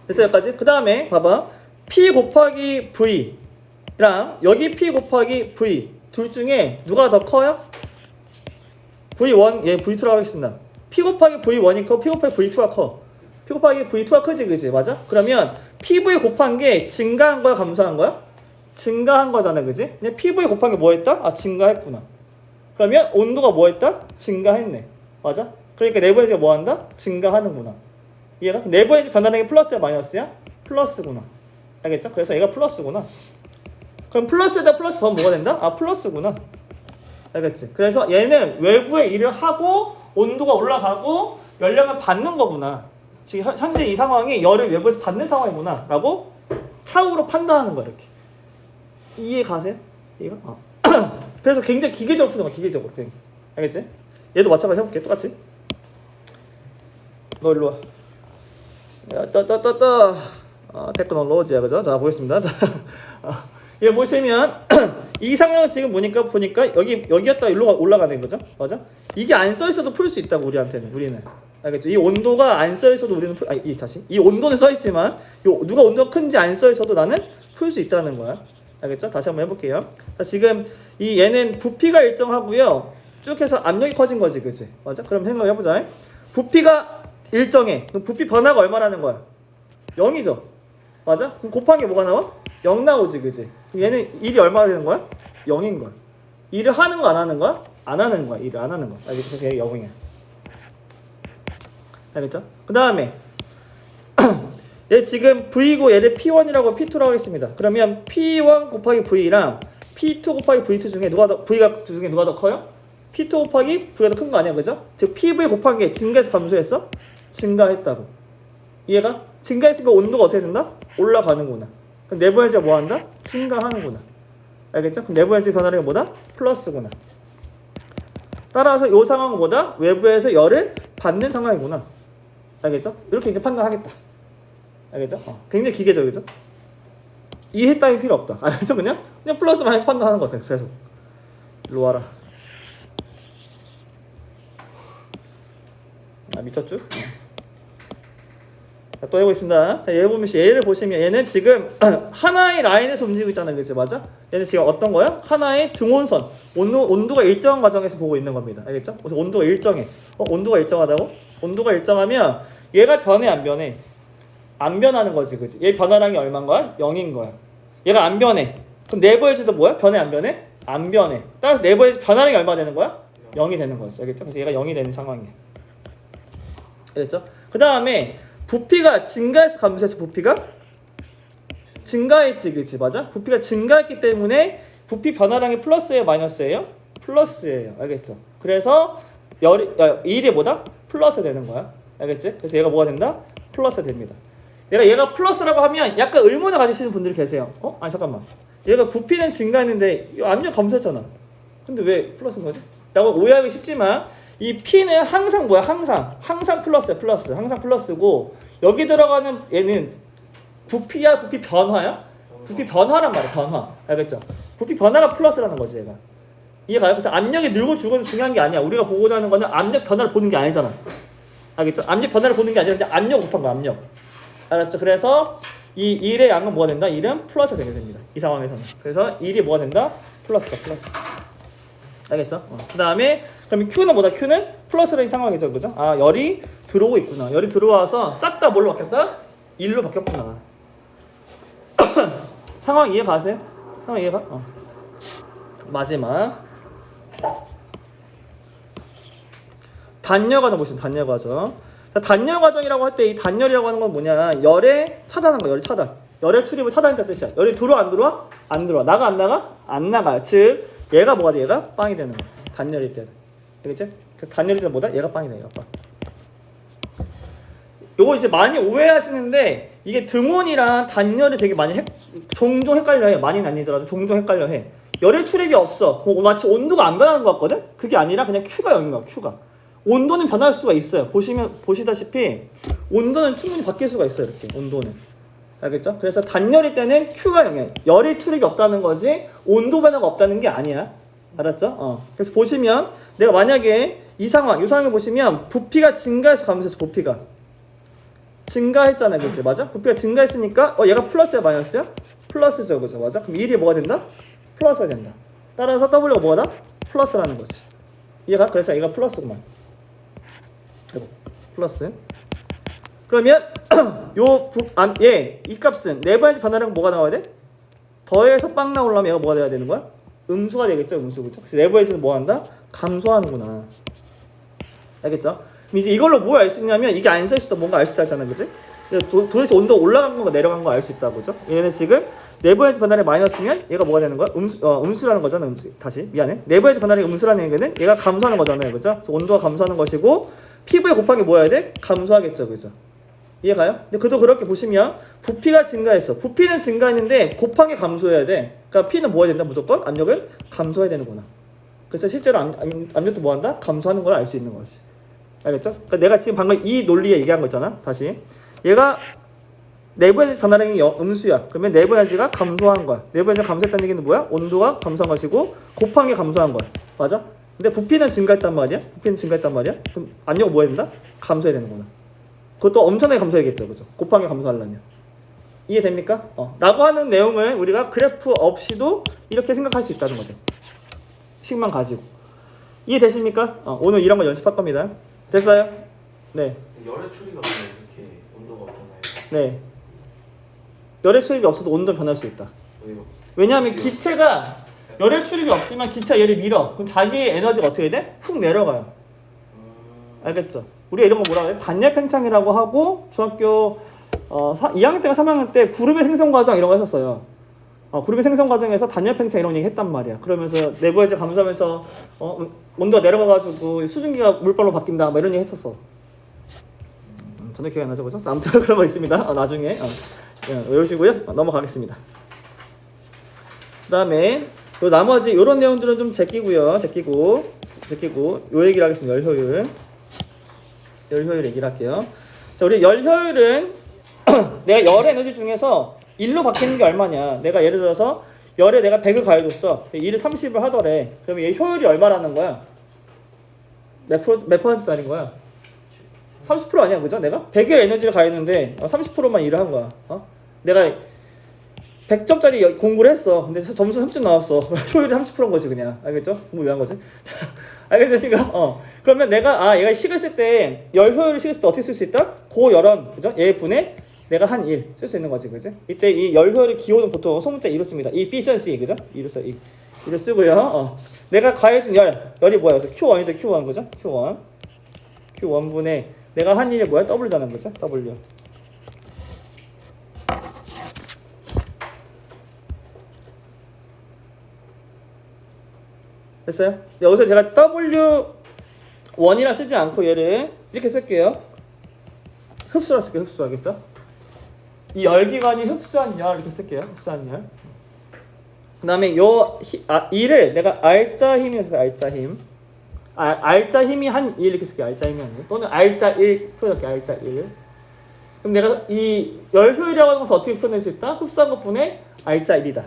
됐죠? 여기까지? 그 다음에 봐봐. P 곱하기 V랑 여기 P 곱하기 V 둘 중에 누가 더 커요? V1, 얘 V2라고 하겠습니다. P 곱하기 V1이 커? P 곱하기 V2가 커? P 곱하기 V2가 크지, 그지? 맞아? 그러면 PV 곱한 게 증가한 거야, 감소한 거야? 증가한 거잖아, 그지? 근데 PV 곱한 게 뭐 했다? 증가했구나. 그러면 온도가 뭐 했다? 증가했네. 맞아? 그러니까 내부 에너지가 뭐 한다? 증가하는구나. 이해가? 내부 에너지 변화량이 플러스야, 마이너스야? 플러스구나. 알겠죠? 그래서 얘가 플러스구나. 그럼 플러스에다 플러스 더 뭐가 된다? 플러스구나. 알겠지? 그래서 얘는 외부에 일을 하고 온도가 올라가고 열량을 받는 거구나. 지금 현재 이 상황이 열을 외부에서 받는 상황이구나 라고 차후로 판단하는 거야. 이렇게. 이해 가세요? 이해가? 그래서 굉장히 기계적으로 푸는 거야. 기계적으로. 알겠지? 얘도 마찬가지 해볼게. 똑같이. 너 일로 와. 야, 테크놀로지야, 그죠? 자, 보겠습니다. 자, 이거 보시면 이 상황은 지금 보니까 여기였다 일로 올라가는 거죠, 맞아? 이게 안 써 있어도 풀 수 있다고 우리는. 알겠죠? 이 온도가 안 써 있어도 우리는 이 온도는 써 있지만 누가 온도가 큰지 안 써 있어도 나는 풀 수 있다는 거야. 알겠죠? 다시 한번 해볼게요. 자, 지금 얘는 부피가 일정하고요. 쭉 해서 압력이 커진 거지, 그치? 맞아? 그럼 생각해보자. 부피가 일정해. 그럼 부피 변화가 얼마라는 거야? 0이죠? 맞아? 그럼 곱한 게 뭐가 나와? 0 나오지, 그치? 그럼 얘는 1이 얼마가 되는 거야? 0인 거야. 1을 하는 거 안 하는 거야? 안 하는 거야. 1을 안 하는 거야. 알겠죠? 그래서 얘가 0이야. 알겠죠? 그 다음에 얘 지금 V고 얘를 P1이라고 P2라고 했습니다. 그러면 P1 곱하기 V랑 P2 곱하기 V2 중에 V가 중에 누가 더 커요? P2 곱하기 V가 더 큰 거 아니야, 그죠? 즉 PV 곱한 게 증가해서 감소했어? 증가했다고. 이해가? 증가했으니까 온도가 어떻게 된다? 올라가는구나. 그럼 내부 에너지가 뭐 한다? 증가하는구나. 알겠죠? 그럼 내부 에너지 변화량이 뭐다? 플러스구나. 따라서 이 상황은 뭐다? 외부에서 열을 받는 상황이구나. 알겠죠? 이렇게 이제 판단하겠다. 알겠죠? 굉장히 기계적이죠? 이해 따위 필요 없다. 알겠죠? 그냥 플러스 마이너스 판단하는 거 같아요. 계속. 일로 와라. 미쳤죠? 자, 또 해보겠습니다. 자, 얘를 보시면 얘는 지금 하나의 라인에서 움직이고 있잖아요. 그치? 맞아? 얘는 지금 어떤 거야? 하나의 등온선. 온도가 일정한 과정에서 보고 있는 겁니다. 알겠죠? 그래서 온도가 일정해. 온도가 일정하다고? 온도가 일정하면 얘가 변해, 안 변해? 안 변하는 거지, 그치? 얘 변화량이 얼마인 거야? 0인 거야. 얘가 안 변해. 그럼 내부 에너지도 뭐야? 변해, 안 변해? 안 변해. 따라서 내부 에너지 변화량이 얼마 되는 거야? 0이 되는 거지. 알겠죠? 그래서 얘가 0이 되는 상황이야. 알겠죠? 그 다음에 부피가 증가해서 감소해서 부피가 증가했지, 그치? 맞아? 부피가 증가했기 때문에 부피 변화량이 플러스예요, 마이너스예요? 플러스예요. 알겠죠? 그래서 1이 뭐다? 플러스 되는 거야. 알겠지? 그래서 얘가 뭐가 된다? 플러스 됩니다. 얘가 플러스라고 하면 약간 의문을 가지시는 분들이 계세요. 아니 잠깐만. 얘가 부피는 증가했는데 압력 감소했잖아. 근데 왜 플러스인 거지? 라고 오해하기 쉽지만 이 P는 항상 뭐야? 항상 플러스야, 플러스. 항상 플러스고 여기 들어가는 얘는 부피야, 부피 변화야? 부피 변화란 말이야, 변화. 알겠죠? 부피 변화가 플러스라는 거지, 얘가. 이해가요? 그래서 압력이 늘고 줄고는 중요한 게 아니야. 우리가 보고자 하는 거는 압력 변화를 보는 게 아니잖아. 알겠죠? 압력 변화를 보는 게 아니라 그냥 압력 곱한 거야, 압력. 알았죠? 그래서 이 1의 양은 뭐가 된다? 1은 플러스가 되게 됩니다. 이 상황에서는. 그래서 1이 뭐가 된다? 플러스다, 플러스. 알겠죠? 그 다음에 그러면 Q는 뭐다? Q는 플러스라는 상황이죠, 그죠? 아, 열이 들어오고 있구나. 열이 들어와서 싹 다 뭘로 바뀌었다? 1로 바뀌었구나. 상황 이해 가세요? 상황 이해가? 마지막 단열 과정 보시면 단열 과정. 단열 과정이라고 할 때 이 단열이라고 하는 건 뭐냐? 열에 차단한 거야. 열의 차단. 열의 출입을 차단했다는 뜻이야. 열이 들어와 안 들어와? 안 들어와. 나가 안 나가? 안 나가. 즉 얘가 뭐가 돼? 얘가 빵이 되는 거야. 단열일 때는. 되겠지? 그래서 단열일 때는 뭐다? 얘가 빵이 돼. 얘가 빵. 요거 이제 많이 오해하시는데 이게 등온이랑 단열이 되게 많이 종종 헷갈려해. 많이는 아니더라도 종종 헷갈려해. 열의 출입이 없어. 마치 온도가 안 변하는 것 같거든? 그게 아니라 그냥 Q가 0인 거야. Q가. 온도는 변할 수가 있어요. 보시다시피 온도는 충분히 바뀔 수가 있어요. 이렇게 온도는. 알겠죠? 그래서 단열일 때는 Q가 0이야. 열의 출입이 없다는 거지 온도 변화가 없다는 게 아니야. 알았죠? 그래서 보시면 내가 만약에 이 상황에 보시면 부피가 증가해서 감소해서 부피가 증가했잖아. 그치? 맞아? 부피가 증가했으니까 얘가 플러스야 마이너스야? 플러스죠. 그죠? 맞아? 그럼 1이 뭐가 된다? 플러스가 된다. 따라서 W가 뭐다? 플러스라는 거지. 이해가? 그래서 얘가 플러스구만. 플러스. 그러면 이 값은 네 번째 반환은 뭐가 나와야 돼? 더해서 빵 나오려면 얘가 뭐가 돼야 되는 거야? 음수가 되겠죠. 음수. 그죠? 그래서 네 번째는 뭐 한다? 감소하는구나. 알겠죠? 이제 이걸로 뭘 알 수 있냐면 이게 안 써있어도 뭔가 알 수 있다 했잖아. 그치? 도대체 온도가 올라간 건가 내려간 거 알 수 있다. 그죠? 얘는 지금 네 번째 반환이 마이너스면 얘가 뭐가 되는 거야? 음수라는 거잖아. 다시 미안해. 네 번째 반환이 음수라는 얘기는 얘가 감소하는 거잖아요. 그죠? 그래서 온도가 감소하는 것이고 피부에 곱하기 뭐 해야 돼? 감소하겠죠. 그죠? 이해가요? 근데 그도 그렇게 보시면 부피가 증가했어. 부피는 증가했는데 곱하기 감소해야 돼. 그러니까 P는 뭐 해야 된다? 무조건 압력을 감소해야 되는구나. 그래서 실제로 압력도 뭐 한다? 감소하는 걸 알 수 있는 거지. 알겠죠? 그러니까 내가 지금 방금 이 논리에 얘기한 거 있잖아. 다시. 얘가 내부 에너지 변화량이 음수야. 그러면 내부 에너지가 감소한 거야. 내부 에너지가 감소했다는 얘기는 뭐야? 온도가 감소한 것이고 곱한 게 감소한 거야. 맞아? 근데 부피는 증가했단 말이야. 부피는 증가했단 말이야. 그럼 압력은 뭐 해야 된다? 감소해야 되는구나. 그것도 엄청나게 감소해야겠죠. 그죠? 곱한 게 감소하려면. 이해됩니까? 라고 하는 내용을 우리가 그래프 없이도 이렇게 생각할 수 있다는 거죠. 식만 가지고. 이해되십니까? 오늘 이런 거 연습할 겁니다. 됐어요? 네. 열의 추리가 이렇게 온도가 없잖아요. 네. 열의 출입이 없어도 온도 변할 수 있다. 왜냐하면 기체가 열의 출입이 없지만 기체가 얘를 밀어. 그럼 자기의 에너지가 어떻게 돼? 훅 내려가요. 알겠죠? 우리가 이런 거 뭐라 그래? 단열 팽창이라고 하고 중학교 2학년 때가 3학년 때 그룹의 생성 과정 이런 거 했었어요. 그룹의 생성 과정에서 단열 팽창 이런 얘기 했단 말이야. 그러면서 내부 에너지 감소하면서 온도가 내려가가지고 수증기가 물방울로 바뀐다. 뭐 이런 얘기 했었어. 전혀 기억이 안 나죠, 그죠? 아무튼 그런 거 있습니다. 나중에 외우시고요. 넘어가겠습니다. 그 다음에 나머지 요런 내용들은 좀 제끼고요. 제끼고 요 얘기를 하겠습니다. 열 효율 얘기를 할게요. 자, 우리 열 효율은 내가 열의 에너지 중에서 1로 바뀌는 게 얼마냐. 내가 예를 들어서 열에 내가 100을 가해줬어. 1을 30을 하더래. 그러면 얘 효율이 얼마라는 거야? 몇 퍼센트짜리인 거야? 30% 아니야, 그죠? 내가 100의 에너지를 가했는데 30%만 일을 한 거야. 내가 100점짜리 공부를 했어. 근데 점수 30점 나왔어. 효율이 30%인 거지 그냥. 알겠죠? 공부 왜 한 거지? 알겠습니까? 그러면 내가 얘가 식을 쓸 때 열 효율을 식을 쓸 때 어떻게 쓸 수 있다? 고열원, 그죠? 얘 분의 내가 한 1 쓸 수 있는 거지, 그지? 이때 이 열 효율의 기호는 보통 소문자 2로 씁니다. efficiency, 그죠? 2로 써. 2로 쓰고요. 내가 가해준 열이 뭐야? 그래서 Q1이죠, Q1, 그죠? Q1분의 내가 한 일이 뭐야? W잖아, 그죠? W. 됐어요? 여기서 제가 W1이라 쓰지 않고 얘를 이렇게 쓸게요. 흡수라 쓸게요. 흡수, 알겠죠? 이 열기관이 흡수한 열 이렇게 쓸게요. 흡수한 열. 그 다음에 이를 내가 R자 힘이라서 R자 힘. R자 힘이 한 2 이렇게 쓸게. R자 힘이 한 2. 또는 R자 1 표현할게. R자 1. 그럼 내가 이 열 효율이라고 하는 것을 어떻게 표현할 수 있다? 흡수한 것분의 R자 1이다.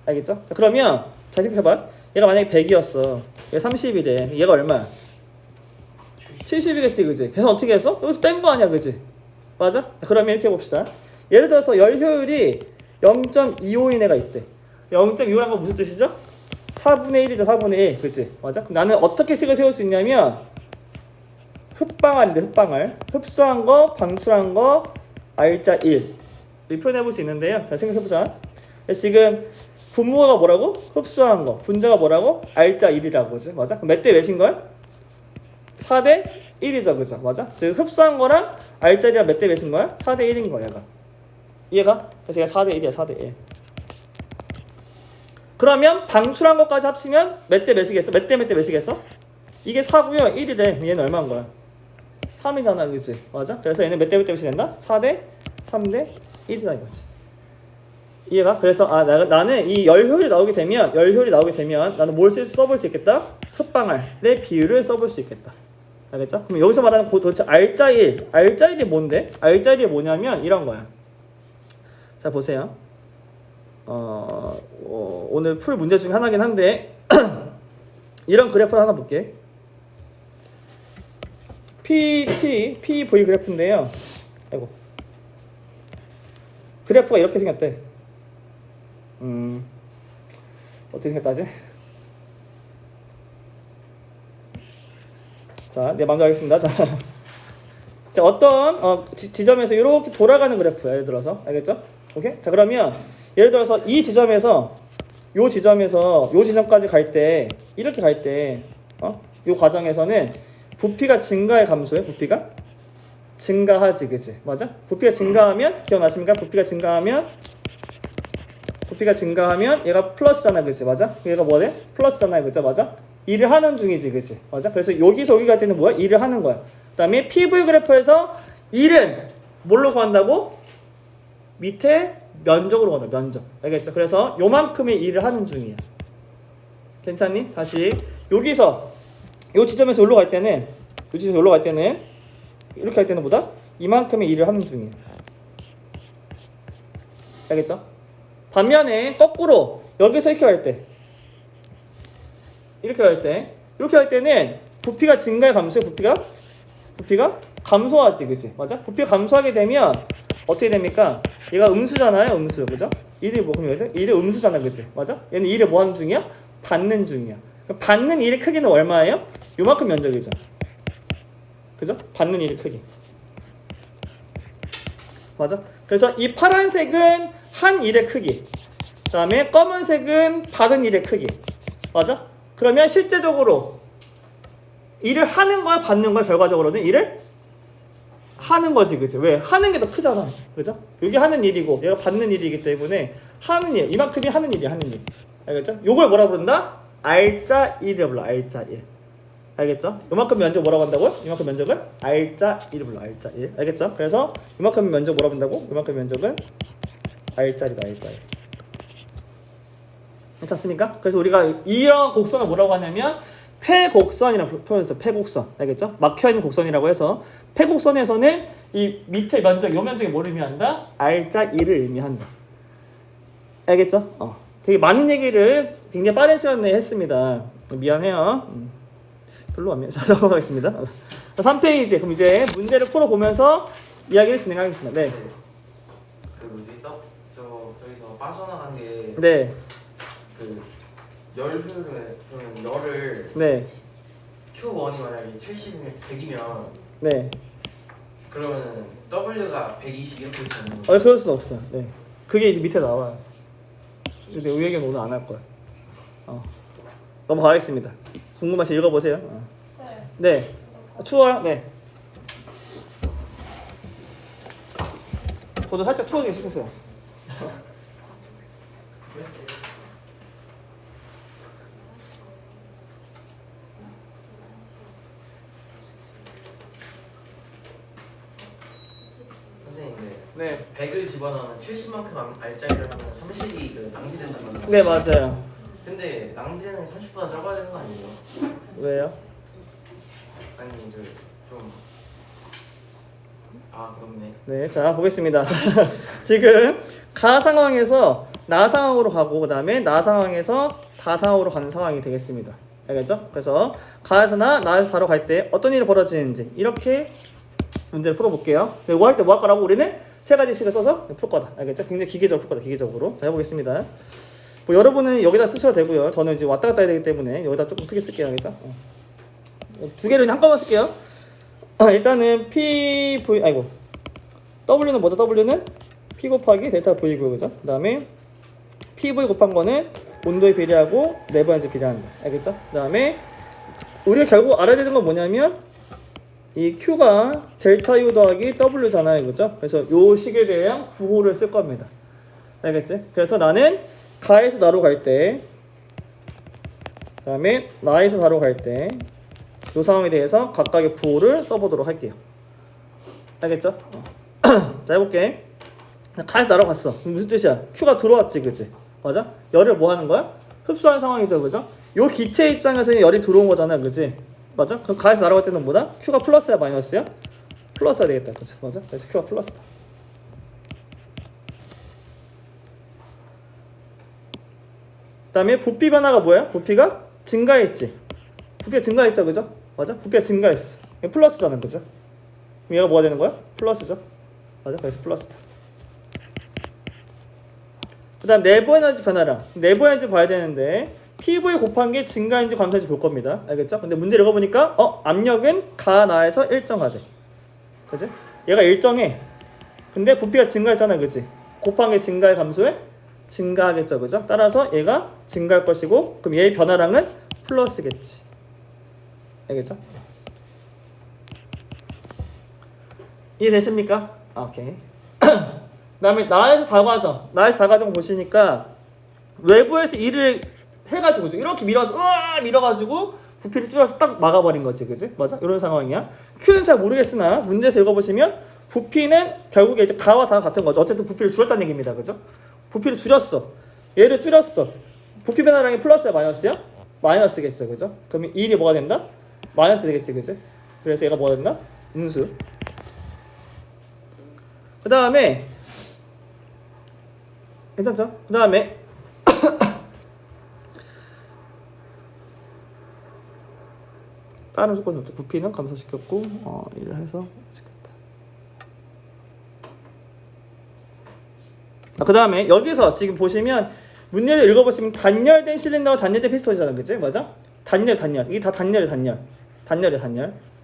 알겠죠? 자, 그러면 자 생각해봐. 얘가 만약에 100이었어. 얘가 30이래. 얘가 얼마야? 70이겠지, 그지? 그래서 어떻게 했어? 여기서 뺀 거 아니야, 그지? 맞아? 자, 그러면 이렇게 해봅시다. 예를 들어서 열 효율이 0.25인 애가 있대. 0.25라는 건 무슨 뜻이죠? 4분의 1이죠, 4분의 1. 그치? 맞아? 그럼 나는 어떻게 식을 세울 수 있냐면, 흡방알인데, 흡방알. 흡수한 거, 방출한 거, R자 1. 이렇게 표현해볼 수 있는데요. 자, 생각해보자. 지금, 분모가 뭐라고? 흡수한 거. 분자가 뭐라고? R자 1이라고, 그지? 맞아? 그럼 몇 대 몇인 거야? 4대 1이죠, 그죠? 맞아? 즉, 흡수한 거랑 R자 1이랑 몇 대 몇인 거야? 4대 1인 거야, 얘가. 이해가? 그래서 얘가 4대 1이야, 4대 1. 그러면 방출한 것까지 합치면 몇 대 몇이겠어? 몇 대 몇 대 몇이겠어? 이게 4고요. 1이래. 얘는 얼마인 거야? 3이잖아. 그치? 맞아? 그래서 얘는 몇 대 몇 대 몇이 된다? 4대 3대 1이다 이거지. 이해가? 그래서 나는 이 열 효율이 나오게 되면 나는 뭘 써볼 수 있겠다? 흡방알의 비율을 써볼 수 있겠다. 알겠죠? 그럼 여기서 말하는 도대체 R자 1. R자 1이 뭔데? R자 1이 뭐냐면 이런 거야. 자, 보세요. 오늘 풀 문제 중에 하나긴 한데 이런 그래프를 하나 볼게. PV 그래프인데요. 아이고. 그래프가 이렇게 생겼대. 어떻게 생겼다지? 자, 네, 먼저 하겠습니다. 자, 어떤 지점에서 이렇게 돌아가는 그래프야. 예를 들어서, 알겠죠? 오케이? 자, 그러면 예를 들어서 이 지점에서 요 지점까지 갈 때 이렇게 갈 때 요 과정에서는 부피가 증가해 감소해? 부피가 증가하지, 그치? 맞아? 부피가 증가하면 기억나십니까? 부피가 증가하면 얘가 플러스잖아, 그치? 맞아? 얘가 뭐래? 플러스잖아, 그죠? 맞아? 일을 하는 중이지, 그치? 맞아? 그래서 여기서 여기 갈 때는 뭐야? 일을 하는 거야. 그 다음에 PV 그래프에서 일은 뭘로 구한다고? 밑에 면적으로 구한다. 면적. 알겠죠? 그래서 요만큼의 일을 하는 중이야. 괜찮니? 다시 여기서 요 지점에서 올라갈 때는 이렇게 할 때는 뭐다? 이만큼의 일을 하는 중이야. 알겠죠? 반면에 거꾸로 여기서 이렇게 할 때는 부피가 증가해 감소해? 부피가 감소하지, 그치? 맞아? 부피가 감소하게 되면 어떻게 됩니까? 얘가 음수잖아요, 음수, 그죠? 일이 뭐 그러면 일이 음수잖아, 그치? 맞아? 얘는 일을 뭐 하는 중이야? 받는 중이야. 받는 일의 크기는 얼마예요? 요만큼 면적이죠. 그죠? 받는 일의 크기. 맞아? 그래서 이 파란색은 한 일의 크기. 그 다음에 검은색은 받은 일의 크기. 맞아? 그러면 실제적으로 일을 하는 거야, 받는 거야? 결과적으로는 일을 하는 거지, 그치? 왜? 하는 게 더 크잖아. 그죠? 여기 하는 일이고 얘가 받는 일이기 때문에 하는 일, 이만큼이 하는 일이야, 하는 일. 알겠죠? 요걸 뭐라 부른다? R자 1이라고 불러. R자 1. 알겠죠? 요만큼 면적 뭐라고 한다고요? 이만큼 면적을 R자 1을 불러. R자 1. 알겠죠? 그래서 요만큼 면적 뭐라고 한다고? 요만큼 면적은 R자 1이다. R자 1. 괜찮습니까? 그래서 우리가 이런 곡선을 뭐라고 하냐면 폐곡선이라고 표현했어. 폐곡선. 알겠죠? 막혀있는 곡선이라고 해서 폐곡선에서는 이 밑에 면적, 요 면적이 뭘 의미한다? R자 1을 의미한다. 알겠죠? 되게 많은 얘기를 굉장히 빠른 시간 내에 했습니다. 미안해요. 별로 안 미안해서 넘어가겠습니다. 3페이지. 그럼 이제 문제를 풀어보면서 이야기를 진행하겠습니다. 네. 그 뭐지? 저기서 빠져나간 게 네. 그 열 효율을 그러면 열을 네. Q1이 만약에 70이면 100이면 네. 그러면 W가 120 이렇게 되는 그럴 수는 없어요. 네. 그게 이제 밑에 나와요. 근데 이 얘기는 오늘 안 할 거야. 넘어가겠습니다. 궁금하시 읽어보세요. 네. 추워요? 네. 저도 살짝 추워지기 시작했어요. 선생님, 네. 100을 집어넣으면 70만큼 알짜리를 하면 30이 그 낭비된다는 거죠? 네, 맞아요. 근데 낭비되는 게 30보다 적어야 되는 거 아니에요? 왜요? 아니 이제 좀 그렇네. 네, 자 보겠습니다. 자, 지금 가 상황에서 나 상황으로 가고 그 다음에 나 상황에서 다 상황으로 가는 상황이 되겠습니다. 알겠죠? 그래서 가에서나 나에서 다로 갈 때 어떤 일이 벌어지는지 이렇게 문제를 풀어볼게요. 이거 할 때 뭐 할 거라고? 우리는 세 가지 식을 써서 풀 거다. 알겠죠? 굉장히 기계적으로 풀 거다. 기계적으로. 자, 해보겠습니다. 뭐 여러분은 여기다 쓰셔도 되고요. 저는 이제 왔다 갔다 해야 되기 때문에 여기다 조금 크게 쓸게요. 알겠죠? 두 개를 그냥 한꺼번에 쓸게요. 일단은 W는 뭐다? W는 P 곱하기 델타 V고요. 그죠? 그 다음에 PV 곱한 거는 온도에 비례하고 내부 에너지 비례한다. 알겠죠? 그 다음에 우리가 결국 알아야 되는 건 뭐냐면 이 Q가 델타 U 더하기 W잖아요. 그죠? 그래서 요 식에 대한 부호를 쓸 겁니다. 알겠지? 그래서 나는 가에서 나로 갈 때, 그 다음에 나에서 나로 갈 때, 요 상황에 대해서 각각의 부호를 써보도록 할게요. 알겠죠? 자, 해볼게. 가에서 나로 갔어. 무슨 뜻이야? Q가 들어왔지, 그치? 맞아? 열을 뭐 하는 거야? 흡수하는 상황이죠, 그죠? 요 기체 입장에서는 열이 들어온 거잖아, 그치? 맞아? 그럼 가에서 날아갈 때는 뭐다? Q가 플러스야, 마이너스야? 플러스야 되겠다, 그치? 맞아? 그래서 Q가 플러스다. 그 다음에 부피 변화가 뭐야? 부피가 증가했지. 부피가 증가했죠, 그죠? 맞아? 부피가 증가했어. 이게 플러스잖아, 그죠? 그럼 얘가 뭐가 되는 거야? 플러스죠. 맞아? 그래서 플러스다. 그 다음 내부 에너지 변화량. 내부 에너지 봐야 되는데 PV 곱한 게 증가인지 감소인지 볼 겁니다. 알겠죠? 근데 문제를 읽어보니까 압력은 가 나에서 일정하대. 그지? 얘가 일정해. 근데 부피가 증가했잖아, 그지? 곱한 게 증가해 감소해? 증가하겠죠, 그죠? 따라서 얘가 증가할 것이고 그럼 얘의 변화량은 플러스겠지. 알겠죠? 이해되십니까? 오케이. 그 다음에 나에서 다과정 보시니까 외부에서 일을 해가지고 이렇게 밀어가지고 부피를 줄여서 딱 막아버린 거지, 그지? 맞아? 이런 상황이야. Q는 잘 모르겠으나 문제에서 읽어보시면 부피는 결국에 이제 가와 다가 같은 거죠. 어쨌든 부피를 줄였다는 얘기입니다, 그죠? 부피를 줄였어. 얘를 줄였어. 부피 변화량이 플러스야, 마이너스야? 마이너스겠죠, 그죠? 그러면 이 일이 뭐가 된다? 마이너스 되겠지, 그지? 그래서 얘가 뭐가 된다? 음수. 그 다음에 괜찮죠? 그 다음에 다른 조건이 없다. 부피는 감소시켰고 일을 해서 시켰다. 그 다음에 여기서 지금 보시면 문제를 읽어보시면 단열된 실린더와 단열된 피스톤이잖아, 그치? 맞아? 단열 이게 다 단열이야.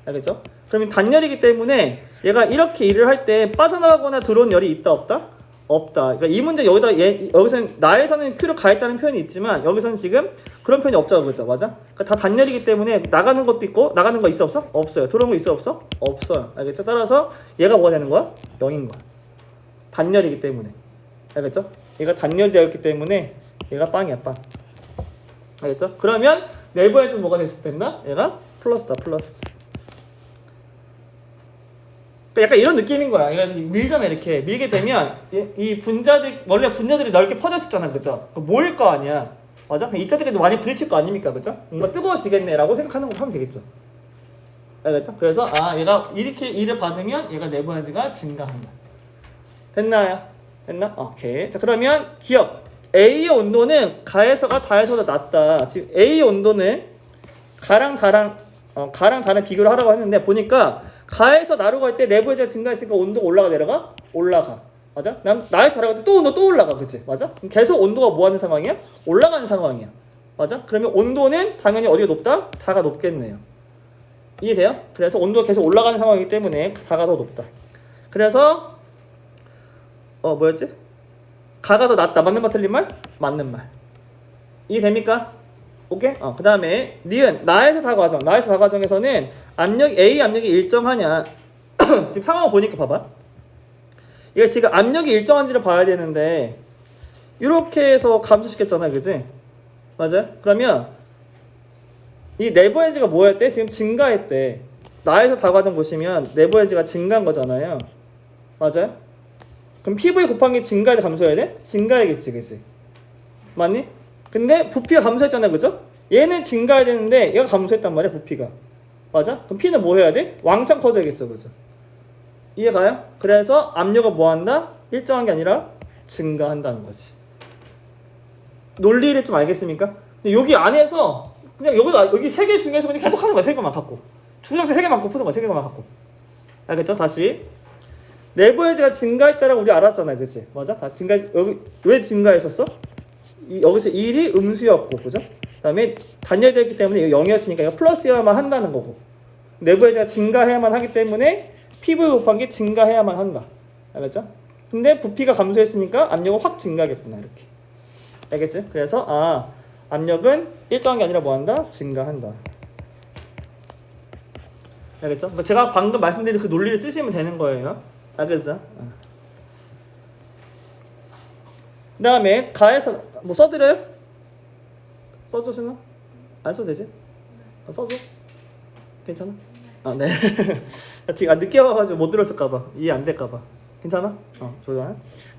알겠죠? 그러면 단열이기 때문에 얘가 이렇게 일을 할 때 빠져나가거나 들어온 열이 있다 없다? 없다. 그러니까 이 문제 여기서는 나에서는 Q를 가했다는 표현이 있지만 여기서는 지금 그런 표현이 없죠, 그죠? 맞아? 그러니까 다 단열이기 때문에 나가는 것도 있고 나가는 거 있어 없어? 없어요. 들어온 거 있어 없어? 없어요. 알겠죠? 따라서 얘가 뭐가 되는 거야? 0인 거야. 단열이기 때문에. 알겠죠? 얘가 단열되었기 때문에 얘가 빵이야, 빵. 알겠죠? 그러면 내부에서 뭐가 됐나? 얘가 플러스다, 플러스. 약간 이런 느낌인 거야. 이거 밀잖아, 이렇게. 밀게 되면, 이 원래 분자들이 넓게 퍼졌었잖아, 그죠? 모일 거 아니야. 맞아? 이따들끼리 많이 부딪힐 거 아닙니까, 그죠? 뭔가 뜨거워지겠네라고 생각하는 거 하면 되겠죠. 알겠죠? 그래서, 얘가 이렇게 일을 받으면 얘가 내부 에너지가 증가한다. 됐나요? 됐나? 오케이. 자, 그러면 기억. A의 온도는 가에서가 다에서보다 낮다. 지금 A의 온도는 가랑 다랑 비교를 하라고 했는데, 보니까, 가에서 나로 갈 때 내부 에너지가 증가했으니까 온도가 올라가 내려가? 올라가. 맞아? 나에서 나로 갈 때 또 온도 또 올라가. 그치? 맞아? 계속 온도가 뭐 하는 상황이야? 올라가는 상황이야. 맞아? 그러면 온도는 당연히 어디가 높다? 다가 높겠네요. 이해돼요? 그래서 온도가 계속 올라가는 상황이기 때문에 다가 더 높다. 그래서 뭐였지? 가가 더 낫다. 맞는 말 틀린 말? 맞는 말. 이해됩니까? 오케이? 그 다음에 니은 나에서 다 과정에서는 A 압력이 일정하냐. 지금 상황을 보니까 봐봐. 이게 지금 압력이 일정한지를 봐야 되는데 이렇게 해서 감소시켰잖아, 그지? 맞아? 그러면 이 내부 에너지가 뭐였대? 지금 증가했대. 나에서 다 과정 보시면 내부 에너지가 증가한 거잖아요. 맞아요? 그럼 PV 곱한 게 증가해야 돼, 감소해야 돼? 증가해야겠지, 그지? 맞니? 근데 부피가 감소했잖아요, 그죠? 얘는 증가해야 되는데 얘가 감소했단 말이야, 부피가. 맞아? 그럼 P는 뭐 해야 돼? 왕창 커져야겠죠, 그죠? 이해가요? 그래서 압력은 뭐 한다? 일정한 게 아니라 증가한다는 거지. 논리를 좀 알겠습니까? 근데 여기 안에서 그냥 여기 세 개 중에서 그냥 계속 하는 거야. 세 개만 갖고. 주정체 세 개만 갖고 푸는 거야. 세 개만 갖고. 알겠죠? 다시. 내부 해제가 증가했다라고 우리 알았잖아요. 그치? 맞아? 다 여기 왜 증가했었어? 여기서 1이 음수였고, 그죠? 그 다음에 단열되었기 때문에 이거 0이었으니까 이거 플러스여야만 한다는 거고. 내부 해제가 증가해야만 하기 때문에 PV 곱한 게 증가해야만 한다. 알겠죠? 근데 부피가 감소했으니까 압력은 확 증가하겠구나. 이렇게. 알겠지? 그래서 압력은 일정한 게 아니라 뭐 한다? 증가한다. 알겠죠? 그러니까 제가 방금 말씀드린 그 논리를 쓰시면 되는 거예요. 알겠죠? 그 다음에 가에서 뭐 써드려요? 써줘 쓰나? 안 써도 되지? 써줘? 괜찮아? 네. 늦게 와가지고 못 들었을까봐 이해 안 될까봐 괜찮아? 좋아.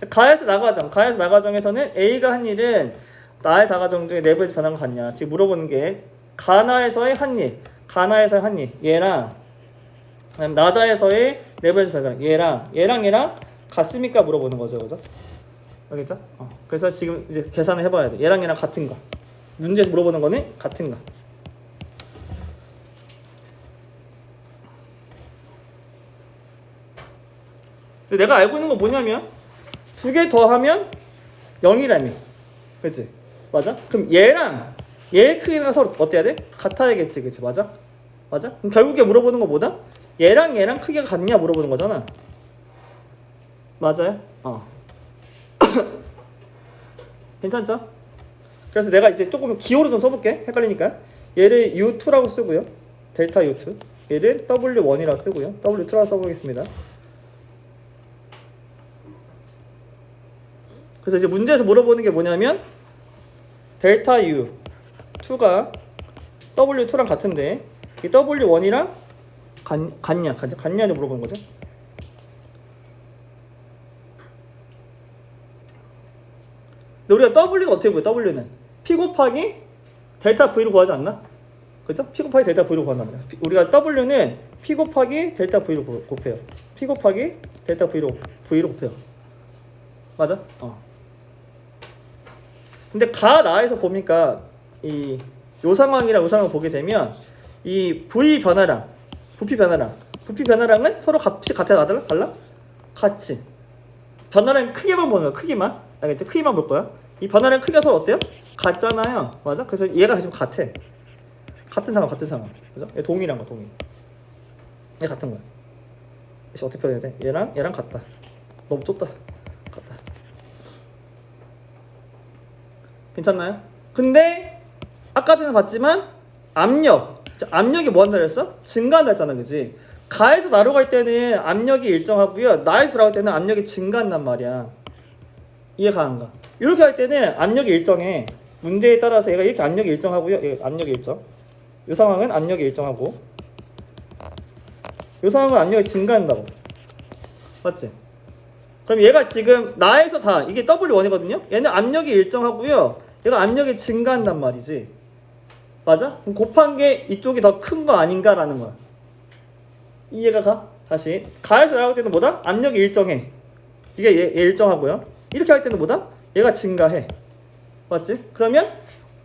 가에서 나가정. 가에서 나가정에서는 A가 한 일은 나의 다가정 중에 내부에서 변한 거 같냐? 지금 물어보는 게 가나에서의 한 일, 가나에서의 한 일, 얘랑 그다음 나다에서의 내부에서 변한 얘랑 같습니까? 물어보는 거죠, 그죠? 알겠죠? 그래서 지금 이제 계산을 해봐야 돼. 얘랑 같은가? 문제에서 물어보는 거는 같은가? 근데 내가 알고 있는 건 뭐냐면 두 개 더하면 0이라며. 그치? 맞아? 그럼 얘랑 얘의 크기가 서로 어때야 돼? 같아야겠지. 그치? 맞아? 그럼 결국에 물어보는 거 뭐다? 얘랑 크기가 같냐 물어보는 거잖아. 맞아요? 괜찮죠? 그래서 내가 이제 조금 기호로 좀 써볼게. 헷갈리니까. 얘를 U2라고 쓰고요. 델타 U2. 얘를 W1이라고 쓰고요. W2라고 써보겠습니다. 그래서 이제 문제에서 물어보는 게 뭐냐면 델타 U2가 W2랑 같은데 이 W1이랑 같냐를 물어보는 거죠. 근데 우리가 W가 어떻게 구해? W는 P 곱하기 델타 V로 구하지 않나? 그죠? P 곱하기 델타 V로 구한답니다. 우리가 W는 P 곱하기 델타 V로 곱해요. P 곱하기 델타 V로 곱해요. 맞아? 근데 나에서 보니까 요 상황을 보게 되면 이 V 변화량, 부피 변화량은 서로 값이 같아 달라? 같이. 변화량 크기만 보는 거야. 크기만. 알겠지? 크기만 볼 거야. 이 변화량 크기가 서로 어때요? 같잖아요. 맞아? 그래서 얘가 지금 같아. 같은 상황. 그죠? 얘 동일한 거, 동일. 얘 같은 거야. 그래서 어떻게 표현해야 돼? 얘랑 같다. 너무 좁다. 같다. 괜찮나요? 근데 아까 전에 봤지만 압력이 뭐 한다 그랬어? 증가한다 했잖아. 그지? 가에서 나로 갈 때는 압력이 일정하고요. 나에서 나올 때는 압력이 증가한단 말이야. 이해가 안 가? 이렇게 할 때는 압력이 일정해. 문제에 따라서 얘가 이렇게 압력이 일정하고요. 얘 압력이 일정. 이 상황은 압력이 일정하고 이 상황은 압력이 증가한다고. 맞지? 그럼 얘가 지금 나에서 다 이게 W1이거든요. 얘는 압력이 일정하고요. 얘가 압력이 증가한단 말이지. 맞아? 그럼 곱한 게 이쪽이 더 큰 거 아닌가라는 거야. 이해가 가? 다시 가에서 나올 때는 뭐다? 압력이 일정해. 이게 얘 일정하고요. 이렇게 할 때는 뭐다? 얘가 증가해. 맞지? 그러면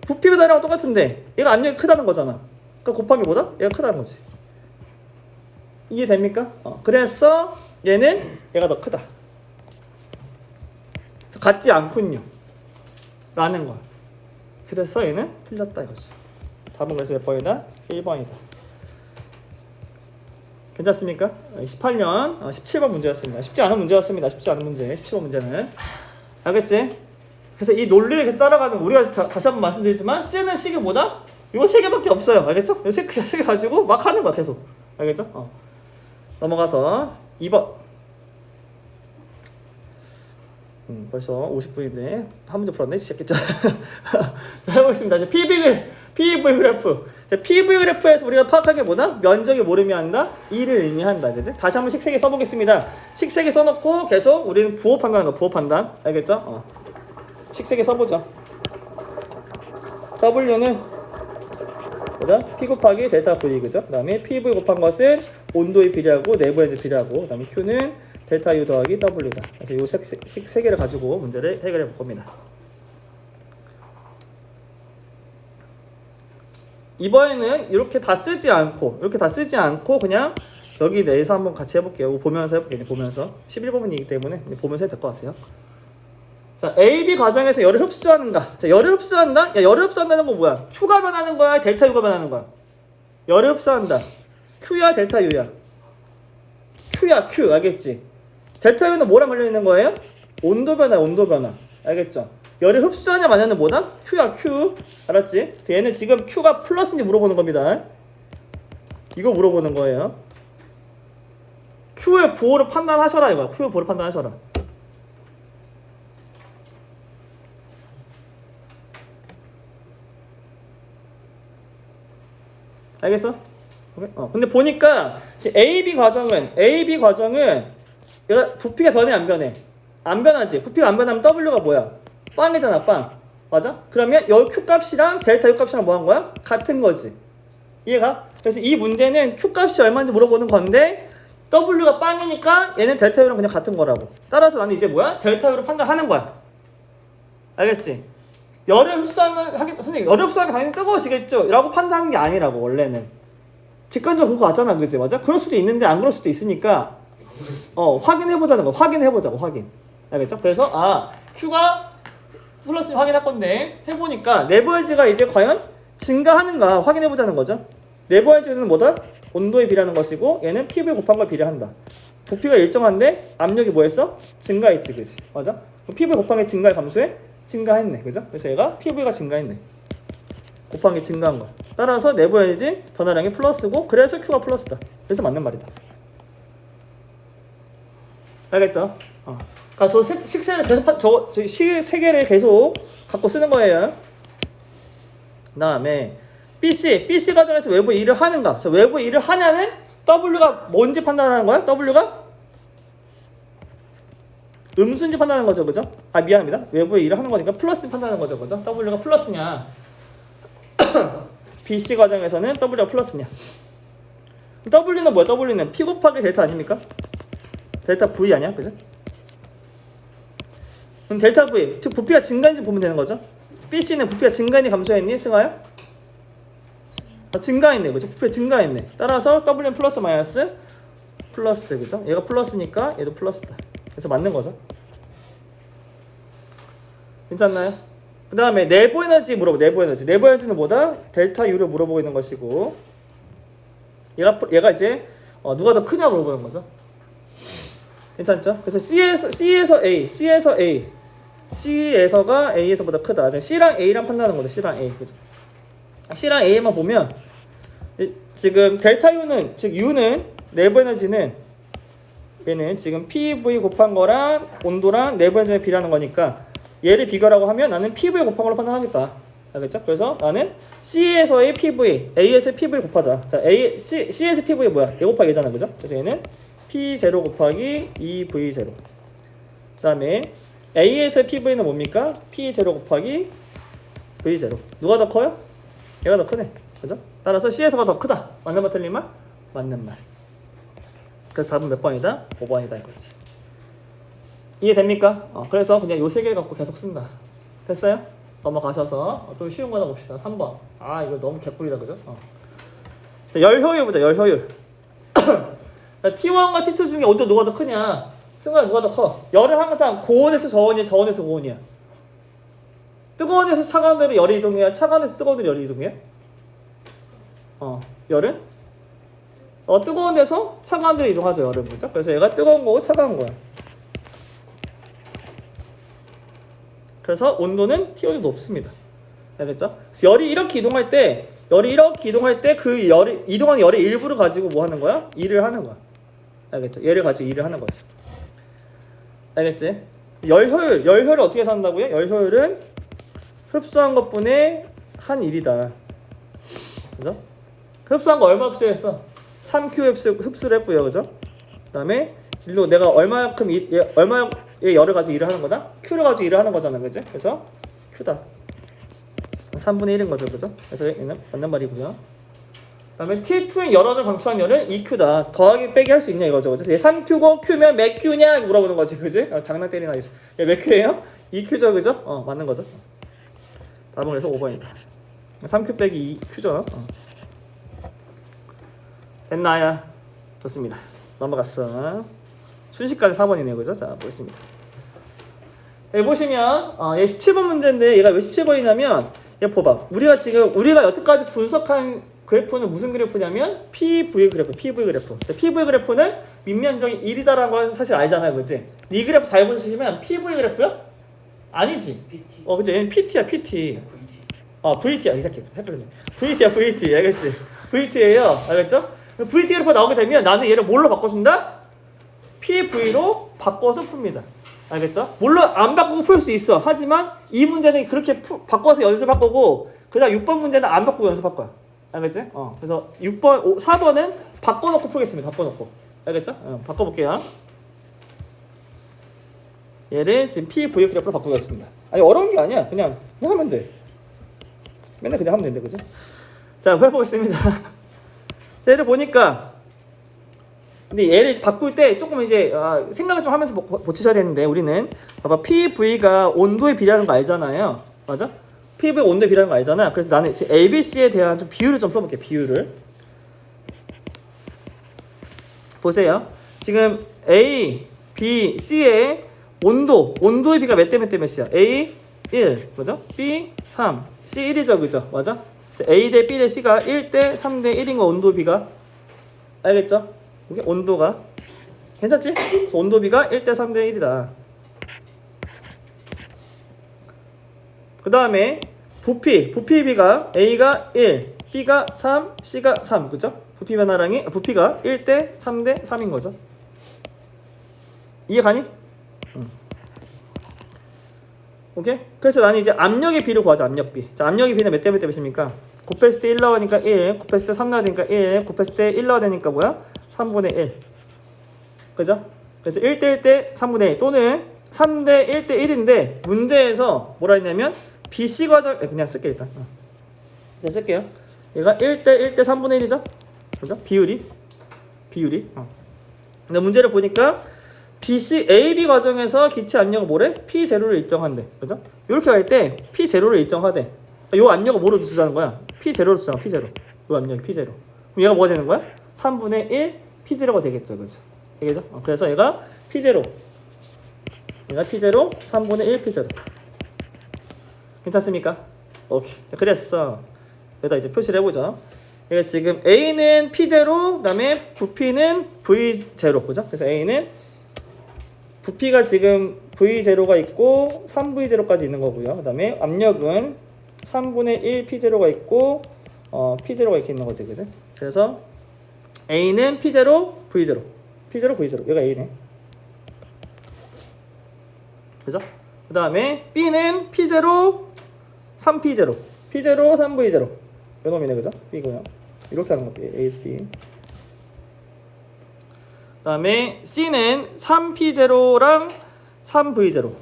부피 변화량은 똑같은데 얘가 압력이 크다는 거잖아. 그러니까 곱한 게 뭐다? 얘가 크다는 거지. 이해됩니까? 그래서 얘가 더 크다. 그래서 같지 않군요. 라는 거야. 그래서 얘는 틀렸다 이거지. 답은 그래서 몇 번이다? 1번이다. 괜찮습니까? 18년 17번 문제였습니다. 쉽지 않은 문제였습니다. 17번 문제는. 알겠지? 그래서 이 논리를 계속 따라가는 우리가 다시 한번 말씀드리지만 쓰는 식이 뭐다? 이거 3개밖에 없어요. 알겠죠? 이 3개 가지고 막 하는 거야 계속. 알겠죠? 넘어가서 2번. 벌써 50분인데 한 문제 풀었네. 시작했죠? 자, 해보겠습니다. 이제 PV 그래프. PV 그래프에서 우리가 파악한 게 뭐다? 면적이 뭘 의미한다? 2를 의미한다. 그치? 다시 한번 식 3개 써보겠습니다. 식 3개 써놓고 계속 우리는 부호 판단하는 거야. 부호 판단. 알겠죠? 식 3개 써보자. W는 보다 P 곱하기 델타 V 그죠? 그 다음에 PV 곱한 것은 온도에 비례하고 내부 에너지 비례하고 그 다음에 Q는 델타 U 더하기 W다. 그래서 요 식 세 개를 가지고 문제를 해결해 볼 겁니다. 이번에는 이렇게 다 쓰지 않고 그냥 여기 내에서 한번 같이 해볼게요. 보면서 해볼게요. 보면서 11번이기 때문에 보면서 해도 될 것 같아요. 자, A, B 과정에서 열을 흡수하는가? 자, 열을 흡수한다? 야, 열을 흡수한다는 거 뭐야? Q가 변하는 거야? 델타 U가 변하는 거야? 열을 흡수한다. Q야, 델타 U야? Q야, Q. 알겠지? 델타 U는 뭐랑 관련 있는 거예요? 온도 변화, 온도 변화. 알겠죠? 열을 흡수하냐 마냐는 뭐다? Q야, Q. 알았지? 그래서 얘는 지금 Q가 플러스인지 물어보는 겁니다. 이거 물어보는 거예요. Q의 부호를 판단하셔라 이거. Q의 부호를 판단하셔라. 알겠어? 근데 보니까 지금 AB 과정은 얘가 부피가 변해 안 변해? 안 변하지. 부피가 안 변하면 W가 뭐야? 빵이잖아, 빵. 맞아? 그러면 여기 Q 값이랑 델타 U 값이랑 뭐 한 거야? 같은 거지. 이해가? 그래서 이 문제는 Q 값이 얼마인지 물어보는 건데 W가 빵이니까 얘는 델타 U랑 그냥 같은 거라고. 따라서 나는 이제 뭐야? 델타 U로 판단하는 거야. 알겠지? 열을 흡수하는 선생님 열을 흡수하면 당연히 뜨거워지겠죠? 라고 판단하는 게 아니라고 원래는. 직관적으로 그거 같잖아, 그지? 맞아? 그럴 수도 있는데 안 그럴 수도 있으니까 확인해보자는 거. 확인해보자고. 확인. 알겠죠? 그래서 Q가 플러스 확인할 건데 해보니까 내부 에너지가 이제 과연 증가하는가 확인해보자는 거죠. 내부 에너지는 뭐다? 온도에 비례하는 것이고 얘는 PV 곱한 걸 비례한다. 부피가 일정한데 압력이 뭐했어? 증가했지, 그지? 맞아? PV 곱한 게 증가해, 감소해? 증가했네, 그죠? 그래서 얘가 PV가 증가했네. 곱한 게 증가한 거야. 따라서 내부 에너지 변화량이 플러스고 그래서 Q가 플러스다. 그래서 맞는 말이다. 알겠죠? 그러니까 저 식세를 계속 세 개를 계속 갖고 쓰는 거예요. 그다음에 BC 과정에서 외부 일을 하는가? 저 외부 일을 하냐는 W가 뭔지 판단하는 거야? W가 음수인지 판단하는 거죠, 그죠? 미안합니다. 외부에 일을 하는 거니까 플러스 판단하는 거죠, 그죠? W가 플러스냐? BC 과정에서는 W가 플러스냐? W는 뭐야? W는 P 곱하기 델타 아닙니까? 델타 V 아니야, 그죠? 그럼 델타 V, 즉 부피가 증가인지 보면 되는 거죠. BC는 부피가 증가했니 감소했니? 승아야? 증가했네, 그죠? 부피가 증가했네. 따라서 W는 플러스 마이너스 플러스, 그죠? 얘가 플러스니까 얘도 플러스다. 그래서 맞는 거죠. 괜찮나요? 그 다음에 내부 에너지 물어보. 내부 에너지는 뭐다? 델타 U를 물어보고 있는 것이고 얘가 이제 누가 더 크냐 물어보는 거죠. 괜찮죠? 그래서 C에서가 A에서보다 크다. C랑 A랑 판단하는 거죠. C랑 A, 그죠? C랑 A만 보면 지금 델타 U는, 즉 U는 내부 에너지는 얘는 지금 PV 곱한 거랑 온도랑 내부 에너지에 비례하는 거니까 얘를 비교라고 하면 나는 PV 곱한 걸로 판단하겠다. 알겠죠? 그래서 나는 C에서의 PV, A에서의 PV 곱하자. 자, C에서 PV 뭐야? 얘 곱하기 얘잖아, 그죠? 그래서 얘는 P0 곱하기 2V0. 그 다음에 A에서의 PV는 뭡니까? P0 곱하기 V0. 누가 더 커요? 얘가 더 크네. 그죠? 따라서 C에서가 더 크다. 맞는 말 틀린 말? 맞는 말. 그래서 답은 몇 번이다? 5번이다 이거지. 이해됩니까? 그래서 그냥 요 세 개 갖고 계속 쓴다. 됐어요? 넘어가셔서 좀 쉬운 거 하나 봅시다. 3번. 이거 너무 개꿀이다, 그죠? 자, 열 효율 보자. 열 효율. T1과 T2 중에 온도 누가 더 크냐? 승관 누가 더 커? 열은 항상 고온에서 저온이야, 저온에서 고온이야? 뜨거운 데서 차가운 데로 열이 이동해야 차가운 데서 뜨거운 데로 열이 이동해요? 열은? 뜨거운 데서 차가운 데로 이동하죠, 열은. 그죠? 그래서 얘가 뜨거운 거고 차가운 거야. 그래서 온도는 T1이 높습니다. 알겠죠? 그래서 열이 이렇게 이동할 때 그 열이 이동하는 열의 일부를 가지고 뭐 하는 거야? 일을 하는 거야. 알겠죠? 얘를 가지고 일을 하는 거지. 알겠지? 열 효율을 어떻게 산다고요? 열 효율은 흡수한 것분의 한 일이다. 그죠? 흡수한 거 얼마 흡수했어? 3Q 흡수를 했고요, 그죠? 그다음에 일로 내가 얼마의 열을 가지고 일을 하는 거다? Q를 가지고 일을 하는 거잖아, 그지? 그래서 Q다. 3분의 1인 거죠, 그죠? 그래서 얘는 맞는 말이고요. 그다음에 T2인 열원을 방출한 열은 2Q다. 더하기 빼기 할 수 있냐 이거죠. 그래서 얘 3Q고 Q면 몇 Q냐 물어보는 거지, 그지? 장난 때리나 있어. 얘 몇 Q예요? 2Q죠, 그죠? 맞는 거죠. 답은 그래서 5번이다. 3Q 빼기 2Q죠. 됐나요? 좋습니다. 넘어갔어. 순식간에 4번이네요, 그죠? 자, 보겠습니다. 여기 보시면 얘 17번 문제인데 얘가 왜 17번이냐면 얘 봐봐. 우리가 여태까지 분석한 그래프는 무슨 그래프냐면 PV 그래프, PV 그래프. 자, PV 그래프는 밑면적이 1이다라는 건 사실 알잖아요, 그지? 이 그래프 잘 보시면 PV 그래프야? 아니지. PT. 그죠? 얘는 PT야, PT. VT. VT야, 이 새끼 헷갈리네. VT야, VT, 알겠지? VT예요, 알겠죠? VT 그래프 나오게 되면 나는 얘를 뭘로 바꿔준다? PV로 바꿔서 풉니다. 알겠죠? 물론 안 바꾸고 풀 수 있어. 하지만 이 문제는 그렇게 바꿔서 연습할 거고, 그 다음 6번 문제는 안 바꾸고 연습할 거야. 알겠지? 그래서 6번, 4번은 바꿔놓고 풀겠습니다. 바꿔놓고. 알겠죠? 바꿔볼게요. 얘를 지금 PV 그래프로 바꾸겠습니다. 아니, 어려운 게 아니야. 그냥 하면 돼. 맨날 그냥 하면 된대, 그죠? 자, 해보겠습니다. 얘를 보니까, 근데 얘를 바꿀 때 조금 이제 생각을 좀 하면서 고치셔야 되는데, 우리는 봐봐, PV가 온도에 비례하는 거 알잖아요. 맞아? PV가 온도에 비례하는 거 알잖아. 그래서 나는 지금 ABC에 대한 좀 비율을 좀 써볼게. 비율을 보세요. 지금 A, B, C의 온도의 비가 몇 대 몇 대 몇이야? A 1, 그죠? B 3, C 1이죠, 그죠? 맞아? 그래서 A 대 B 대 C가 1대 3대 1인 거 온도 비가. 알겠죠? 이게 온도가 괜찮지? 그래서 온도 비가 1대 3대 1이다. 그 다음에 부피 비가 A가 1, B가 3, C가 3, 그죠? 부피 변화량이 부피가 1대 3대 3인 거죠. 이해 가니? 오케이? 그래서 나는 이제 압력의 비를 구하자. 압력비. 자, 압력의 비는 몇 대 몇 대 몇입니까? 곱했을 때 1 나오니까 1, 곱했을 때 3 나오니까 1, 곱했을 때 1 나오니까 뭐야? 3분의 1. 그죠? 그래서 1대 1대 3분의 1 또는 3대 1대 1인데 문제에서 뭐라 했냐면 BC 과정 그냥 쓸게 일단. 그냥 쓸게요. 얘가 1대 1대 3분의 1이죠? 그죠? 비율이. 근데 문제를 보니까 BC, AB 과정에서 기체 압력을 뭐래? P0를 일정한대. 그죠? 이렇게 할 때 P0를 일정하대. 요 압력을 뭐로 주자는 거야? P0로 주잖아, P0. 요 압력이 P0. 그럼 얘가 뭐가 되는 거야? 3분의 1 P0가 되겠죠. 그죠? 되겠죠? 그래서 얘가 P0. 얘가 P0, 3분의 1 P0. 괜찮습니까? 오케이. 그랬어. 여기다 이제 표시를 해보죠. 얘가 지금 A는 P0, 그 다음에 부피는 V0. 그죠? 그래서 A는 부피가 지금 V0가 있고 3V0까지 있는 거고요. 그 다음에 압력은 3분의 1 P0가 있고 P0가 이렇게 있는 거지, 그죠? 그래서 A는 P0, V0. P0, V0. 얘가 A네. 그죠? 그 다음에 B는 P0, 3P0. P0, 3V0. 요 놈이네, 그죠? B고요. 이렇게 하는 거, ASB. 그 다음에 C는 3P0랑 3V0.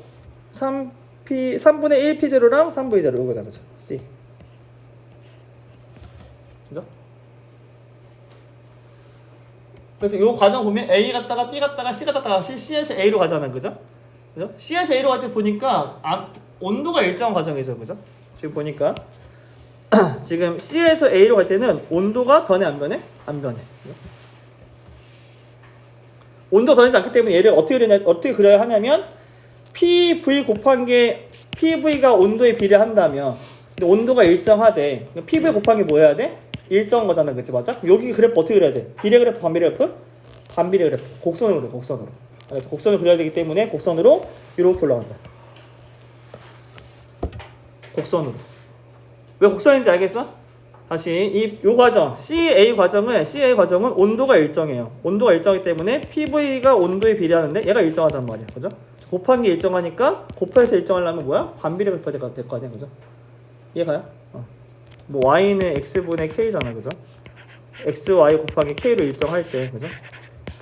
3분의 1P0랑 3V0. 요거다, 그죠? C. 그죠? 그래서 요 과정 보면 A 갔다가 B 갔다가 C 갔다가 C에서 A로 가잖아, 그죠? 그죠? C에서 A로 갈 때 보니까 온도가 일정한 과정이죠, 그죠? 지금 보니까 지금 C에서 A로 갈 때는 온도가 변해 안 변해? 안 변해. 그죠? 온도가 변하지 않기 때문에 얘를 어떻게 그려야 하냐면 PV 곱한 게 PV가 온도에 비례한다면 근데 온도가 일정하대. PV 곱한 게 뭐 해야 돼? 일정한 거잖아, 그치? 맞아? 여기 그래프 어떻게 그려야 돼? 비례 그래프, 반비례 그래프? 반비례 그래프. 곡선으로 그래, 곡선으로. 곡선을 그려야 되기 때문에 곡선으로 이렇게 올라간다. 곡선으로. 왜 곡선인지 알겠어? 다시 요 과정 CA 과정은 온도가 일정해요. 온도가 일정하기 때문에 PV가 온도에 비례하는데 얘가 일정하단 말이야, 그죠? 곱한 게 일정하니까 곱해서 일정하려면 뭐야? 반비례 그래프가 될 거 아니야, 그죠? 이해가요? 뭐 y는 x분의 k잖아, 그죠? x, y 곱하기 k로 일정할 때, 그죠?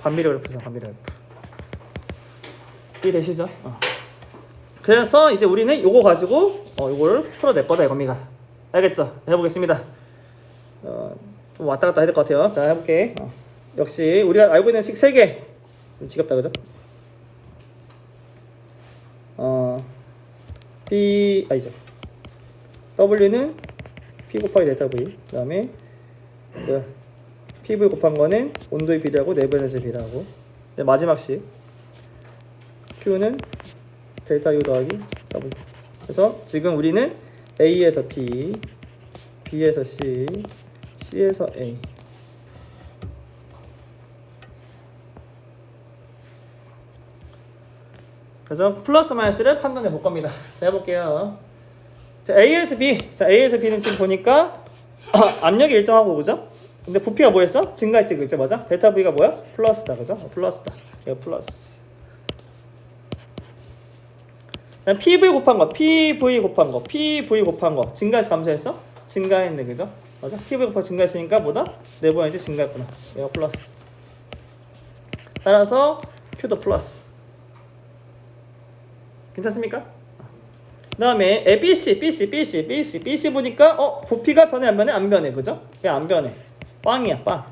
반비례 그래프잖아, 반비례 그래프. 이해되시죠? 그래서 이제 우리는 요거 가지고 요거를 풀어낼 거다 이겁니다. 알겠죠? 해보겠습니다. 좀 왔다 갔다 해야 될 것 같아요. 자, 해볼게. 역시 우리가 알고 있는 식 3개. 좀 지겹다, 그죠? 아니죠. W는 P 곱하기 델타 V. 그 다음에 PV 곱한 거는 온도의 비례하고 내부 에너지 비례하고. 마지막 식 Q는 델타 U 더하기 W. 그래서 지금 우리는 A에서 P, B에서 C, C에서 A. 그래서 플러스 마이너스를 판단해 볼 겁니다. 자, 해볼게요. 자, A에서 B. 자, A에서 B는 지금 보니까 압력이 일정하고, 그죠? 근데 부피가 뭐였어? 증가했지, 그죠? 맞아? 델타 V가 뭐야? 플러스다, 그죠? 플러스다. 이거 플러스. PV 곱한 거, PV 곱한 거, PV 곱한 거. 증가해서 감소했어? 증가했네, 그죠? 맞아? PV 곱한 증가했으니까 뭐다? 내부 에너지 증가했구나. 얘가 플러스. 따라서 Q도 플러스. 괜찮습니까? 그 다음에 BC 보니까 부피가 변해 안 변해? 안 변해, 그죠? 얘 안 변해. 빵이야, 빵.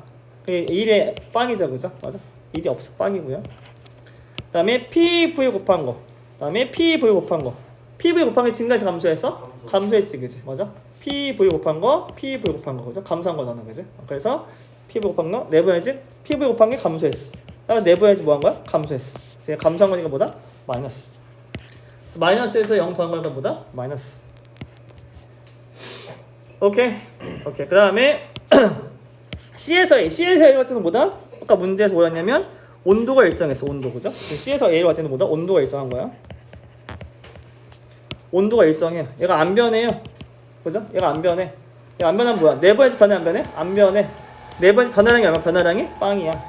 이게 1에 빵이죠, 그죠? 맞아? 1이 없어, 빵이고요. 그 다음에 PV 곱한 거. 그 다음에 PV 곱한 거. PV 곱한 게 증가해서 감소했어? 감소했지, 그지? 맞아? PV 곱한 거, PV 곱한 거, 그죠? 감소한 거잖아, 그지? 그래서 PV 곱한 거, 내부 에너지, PV 곱한 게 감소했어. 따라 내부 에너지 뭐 한 거야? 감소했어. 그래서 감소한 거니까 뭐다? 마이너스. 그래서 마이너스에서 0 더한 거니까 뭐다? 마이너스. 오케이. 그 다음에 C에서 A 같은 건 뭐다? 아까 문제에서 뭐였냐면 온도가 일정했어. 온도, 그죠? C에서 A로 같은 건 뭐다? 온도가 일정한 거야. 온도가 일정해. 얘가 안 변해요. 그죠? 얘가 안 변해. 얘가 안 변하면 뭐야? 내부 에너지 변해 안 변해? 안 변해. 내부 에너지 변화량이 얼마? 변화량이 빵이야.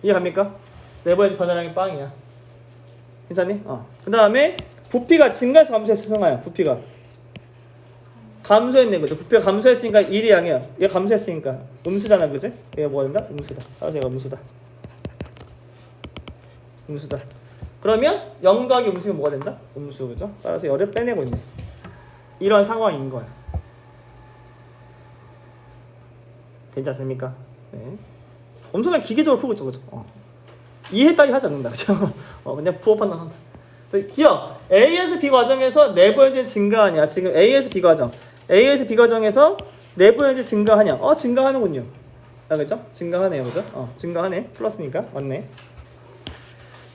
이해갑니까? 내부 에너지 변화량이 빵이야. 괜찮니? 그 다음에 부피가 증가해서 감소했어, 성아야. 부피가 감소했네, 그죠? 부피가 감소했으니까 1이 양이야. 얘가 감소했으니까 음수잖아, 그지? 얘가 뭐가 된다? 음수다. 따라서 얘가 음수다. 그러면 0 더하기 음수가 뭐가 된다? 음수, 그죠? 따라서 열을 빼내고 있네. 이런 상황인 거야. 괜찮습니까? 네. 엄청나게 기계적으로 풀고 있죠, 그죠? 이해 따위 하지 않는다, 그죠? 그냥 부호 판단한다. 기억, A에서 B 과정에서 내부 에너지 증가하냐? 지금 A에서 B 과정. A에서 B 과정에서 내부 에너지 증가하냐? 증가하는군요. 그죠? 증가하네요, 그죠? 증가하네. 플러스니까. 맞네.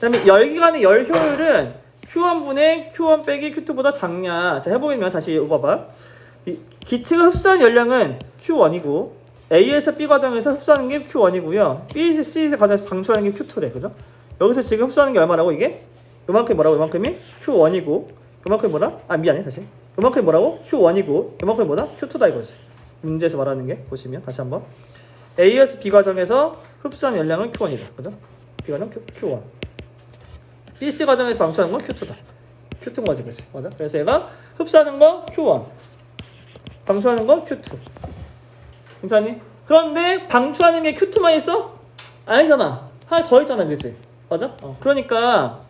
그 다음에 열기관의 열 효율은 Q1분의 Q1 빼기 Q2보다 작냐? 자, 해보면 다시 봐봐. 기체가 흡수한 열량은 Q1이고, A에서 B 과정에서 흡수하는 게 Q1이고요. B에서 C 과정에서 방출하는 게 Q2래, 그죠? 여기서 지금 흡수하는 게 얼마라고, 이게? 요만큼이 뭐라고? 요만큼이 Q1이고, 요만큼이 뭐라? 미안해, 다시. 요만큼이 뭐라고? Q1이고, 요만큼이 뭐다? Q2다 이거지. 문제에서 말하는 게, 보시면, 다시 한번. A에서 B 과정에서 흡수한 열량은 Q1이다, 그죠? B 과정 Q1. BC 과정에서 방출하는 건 Q2다. Q2인 거지, 그치? 맞아? 그래서 얘가 흡수하는 거 Q1, 방출하는 거 Q2. 괜찮니? 그런데 방출하는 게 Q2만 있어? 아니잖아. 하나 더 있잖아, 그치? 맞아? 그러니까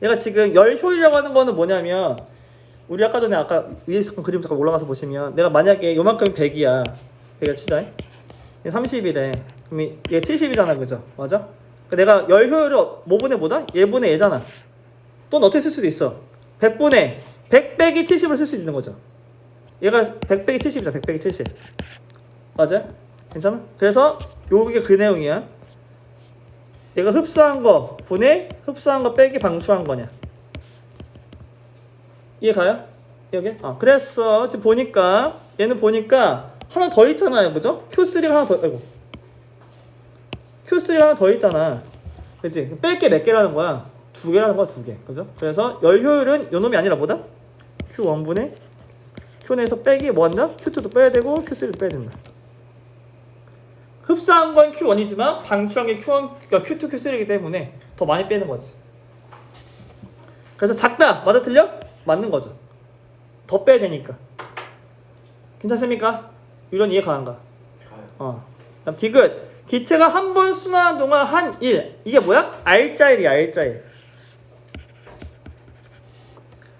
얘가 지금 열 효율이라고 하는 거는 뭐냐면, 우리 아까 전에 위에 잠깐 그림 잠깐 올라가서 보시면, 내가 만약에 요만큼이 100이야. 100을 치자. 얘 30이래. 그럼 얘 70이잖아, 그죠? 맞아? 내가 열 효율을 뭐분의 뭐다? 얘분의 얘잖아. 또는 어떻게 쓸 수도 있어. 100 빼기 70을 쓸 수 있는 거죠. 얘가 100 빼기 70이다. 100 빼기 70. 맞아? 괜찮아? 그래서 요게 그 내용이야. 얘가 흡수한 거 분의 흡수한 거 빼기 방출한 거냐. 이해 가요? 여기? 그래서 지금 보니까 얘는 보니까 하나 더 있잖아요, 그죠? Q3가 하나 더, Q3가 하나 더 있잖아. 그치? 뺄 게 몇 개라는 거야? 2개라는 거야, 2개. 그죠? 그래서 열 효율은 요 놈이 아니라 뭐다? Q1분의 Q내에서 빼기 뭐 한다? Q2도 빼야 되고 Q3도 빼야 된다. 흡수한 건 Q1이지만 방출한 게 Q1, Q2, Q3이기 때문에 더 많이 빼는 거지. 그래서 작다. 맞아 틀려? 맞는 거죠. 더 빼야 되니까. 괜찮습니까? 이런 이해 가는가? 그다음 디귿. 기체가 한 번 순환하는 동안 한 일. 이게 뭐야? R자일이야, R자일.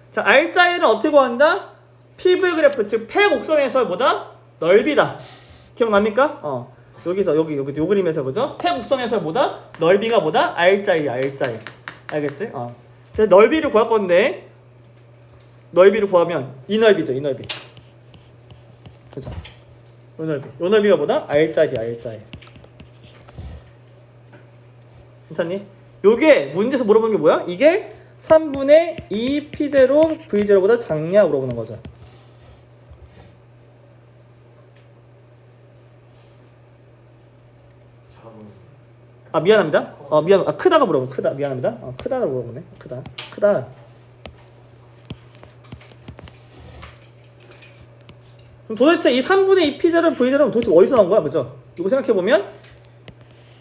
자, R자일은 어떻게 구한다? PV 그래프, 즉 폐곡선에서 뭐다? 넓이다. 기억납니까? 여기서 여기 요 그림에서 그죠? 태곡선에서 보다 넓이가 보다 R자이야 R자이. 알겠지? 그래서 넓이를 구할 건데 넓이를 구하면 이 넓이죠 이 넓이. 그죠? 요 넓이. 요 넓이가 보다 R자이야 R자이. 괜찮니? 요게 문제에서 물어보는 게 뭐야? 이게 3분의 2 P0 V0보다 작냐 물어보는 거죠. 미안합니다. 미안. 크다가 물어보네. 크다. 미안합니다. 크다가 물어보네. 크다. 그럼 도대체 이 3분의 2 P0 V0는 도대체 어디서 나온 거야? 그죠? 이거 생각해 보면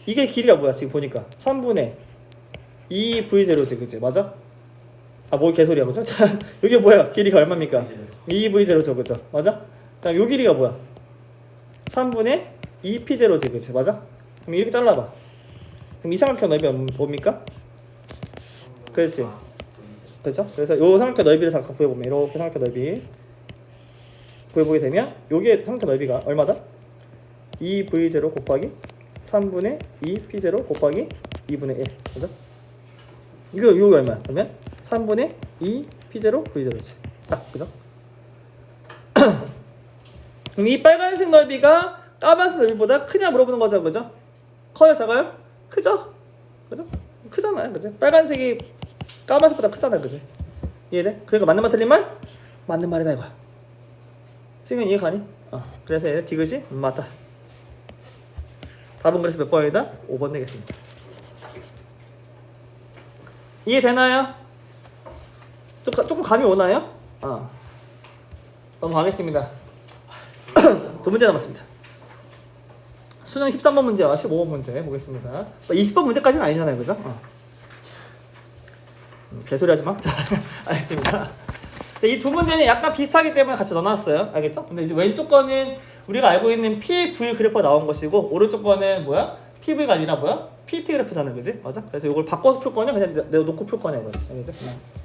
이게 길이가 뭐야? 지금 보니까 3분의 2 V0지, 그지? 맞아? 뭐 개소리야, 그죠? 자, 이게 뭐야? 길이가 얼마입니까? 2 V0죠, 그죠? 맞아? 그럼 요 길이가 뭐야? 3분의 2 P0지, 그지? 맞아? 그럼 이렇게 잘라봐. 그럼 이 삼각형 넓이가 뭡니까? 그렇지. 그렇죠? 그래서 요 삼각형 넓이를 잠깐 구해보면 이렇게 삼각형 넓이 구해보게 되면 요게 삼각형 넓이가 얼마다? 2V0 곱하기 3분의 2P0 곱하기 2분의 1. 그죠? 이거 얼마야? 그러면 3분의 2P0 V0지. 딱 그죠? 그럼 이 빨간색 넓이가 까만색 넓이보다 크냐 물어보는 거죠. 그죠? 커요? 작아요? 크죠? 그죠? 크잖아요. 그죠? 빨간색이 까만색보다 크잖아요. 그죠? 이해돼? 그러니까 맞는 말 틀린 말? 맞는 말이다 이거야. 지금 이해 가니? 그래서 얘는 디귿이 맞다. 답은 그래서 몇 번이다? 5번 되겠습니다. 이해되나요? 조금 감이 오나요? 넘어가겠습니다. 두 문제 남았습니다. 수능 13번 문제와 15번 문제 보겠습니다. 20번 문제까지는 아니잖아요, 그죠? 개소리 하지 마. 자, 알겠습니다. 이 두 문제는 약간 비슷하기 때문에 같이 넣어놨어요. 알겠죠? 근데 이제 왼쪽 거는 우리가 알고 있는 PV 그래프가 나온 것이고, 오른쪽 거는 뭐야? PV가 아니라 뭐야? PT 그래프잖아, 그지? 맞아? 그래서 이걸 바꿔서 풀 거냐, 그냥 내가 놓고 풀 거냐, 이거지. 알겠죠?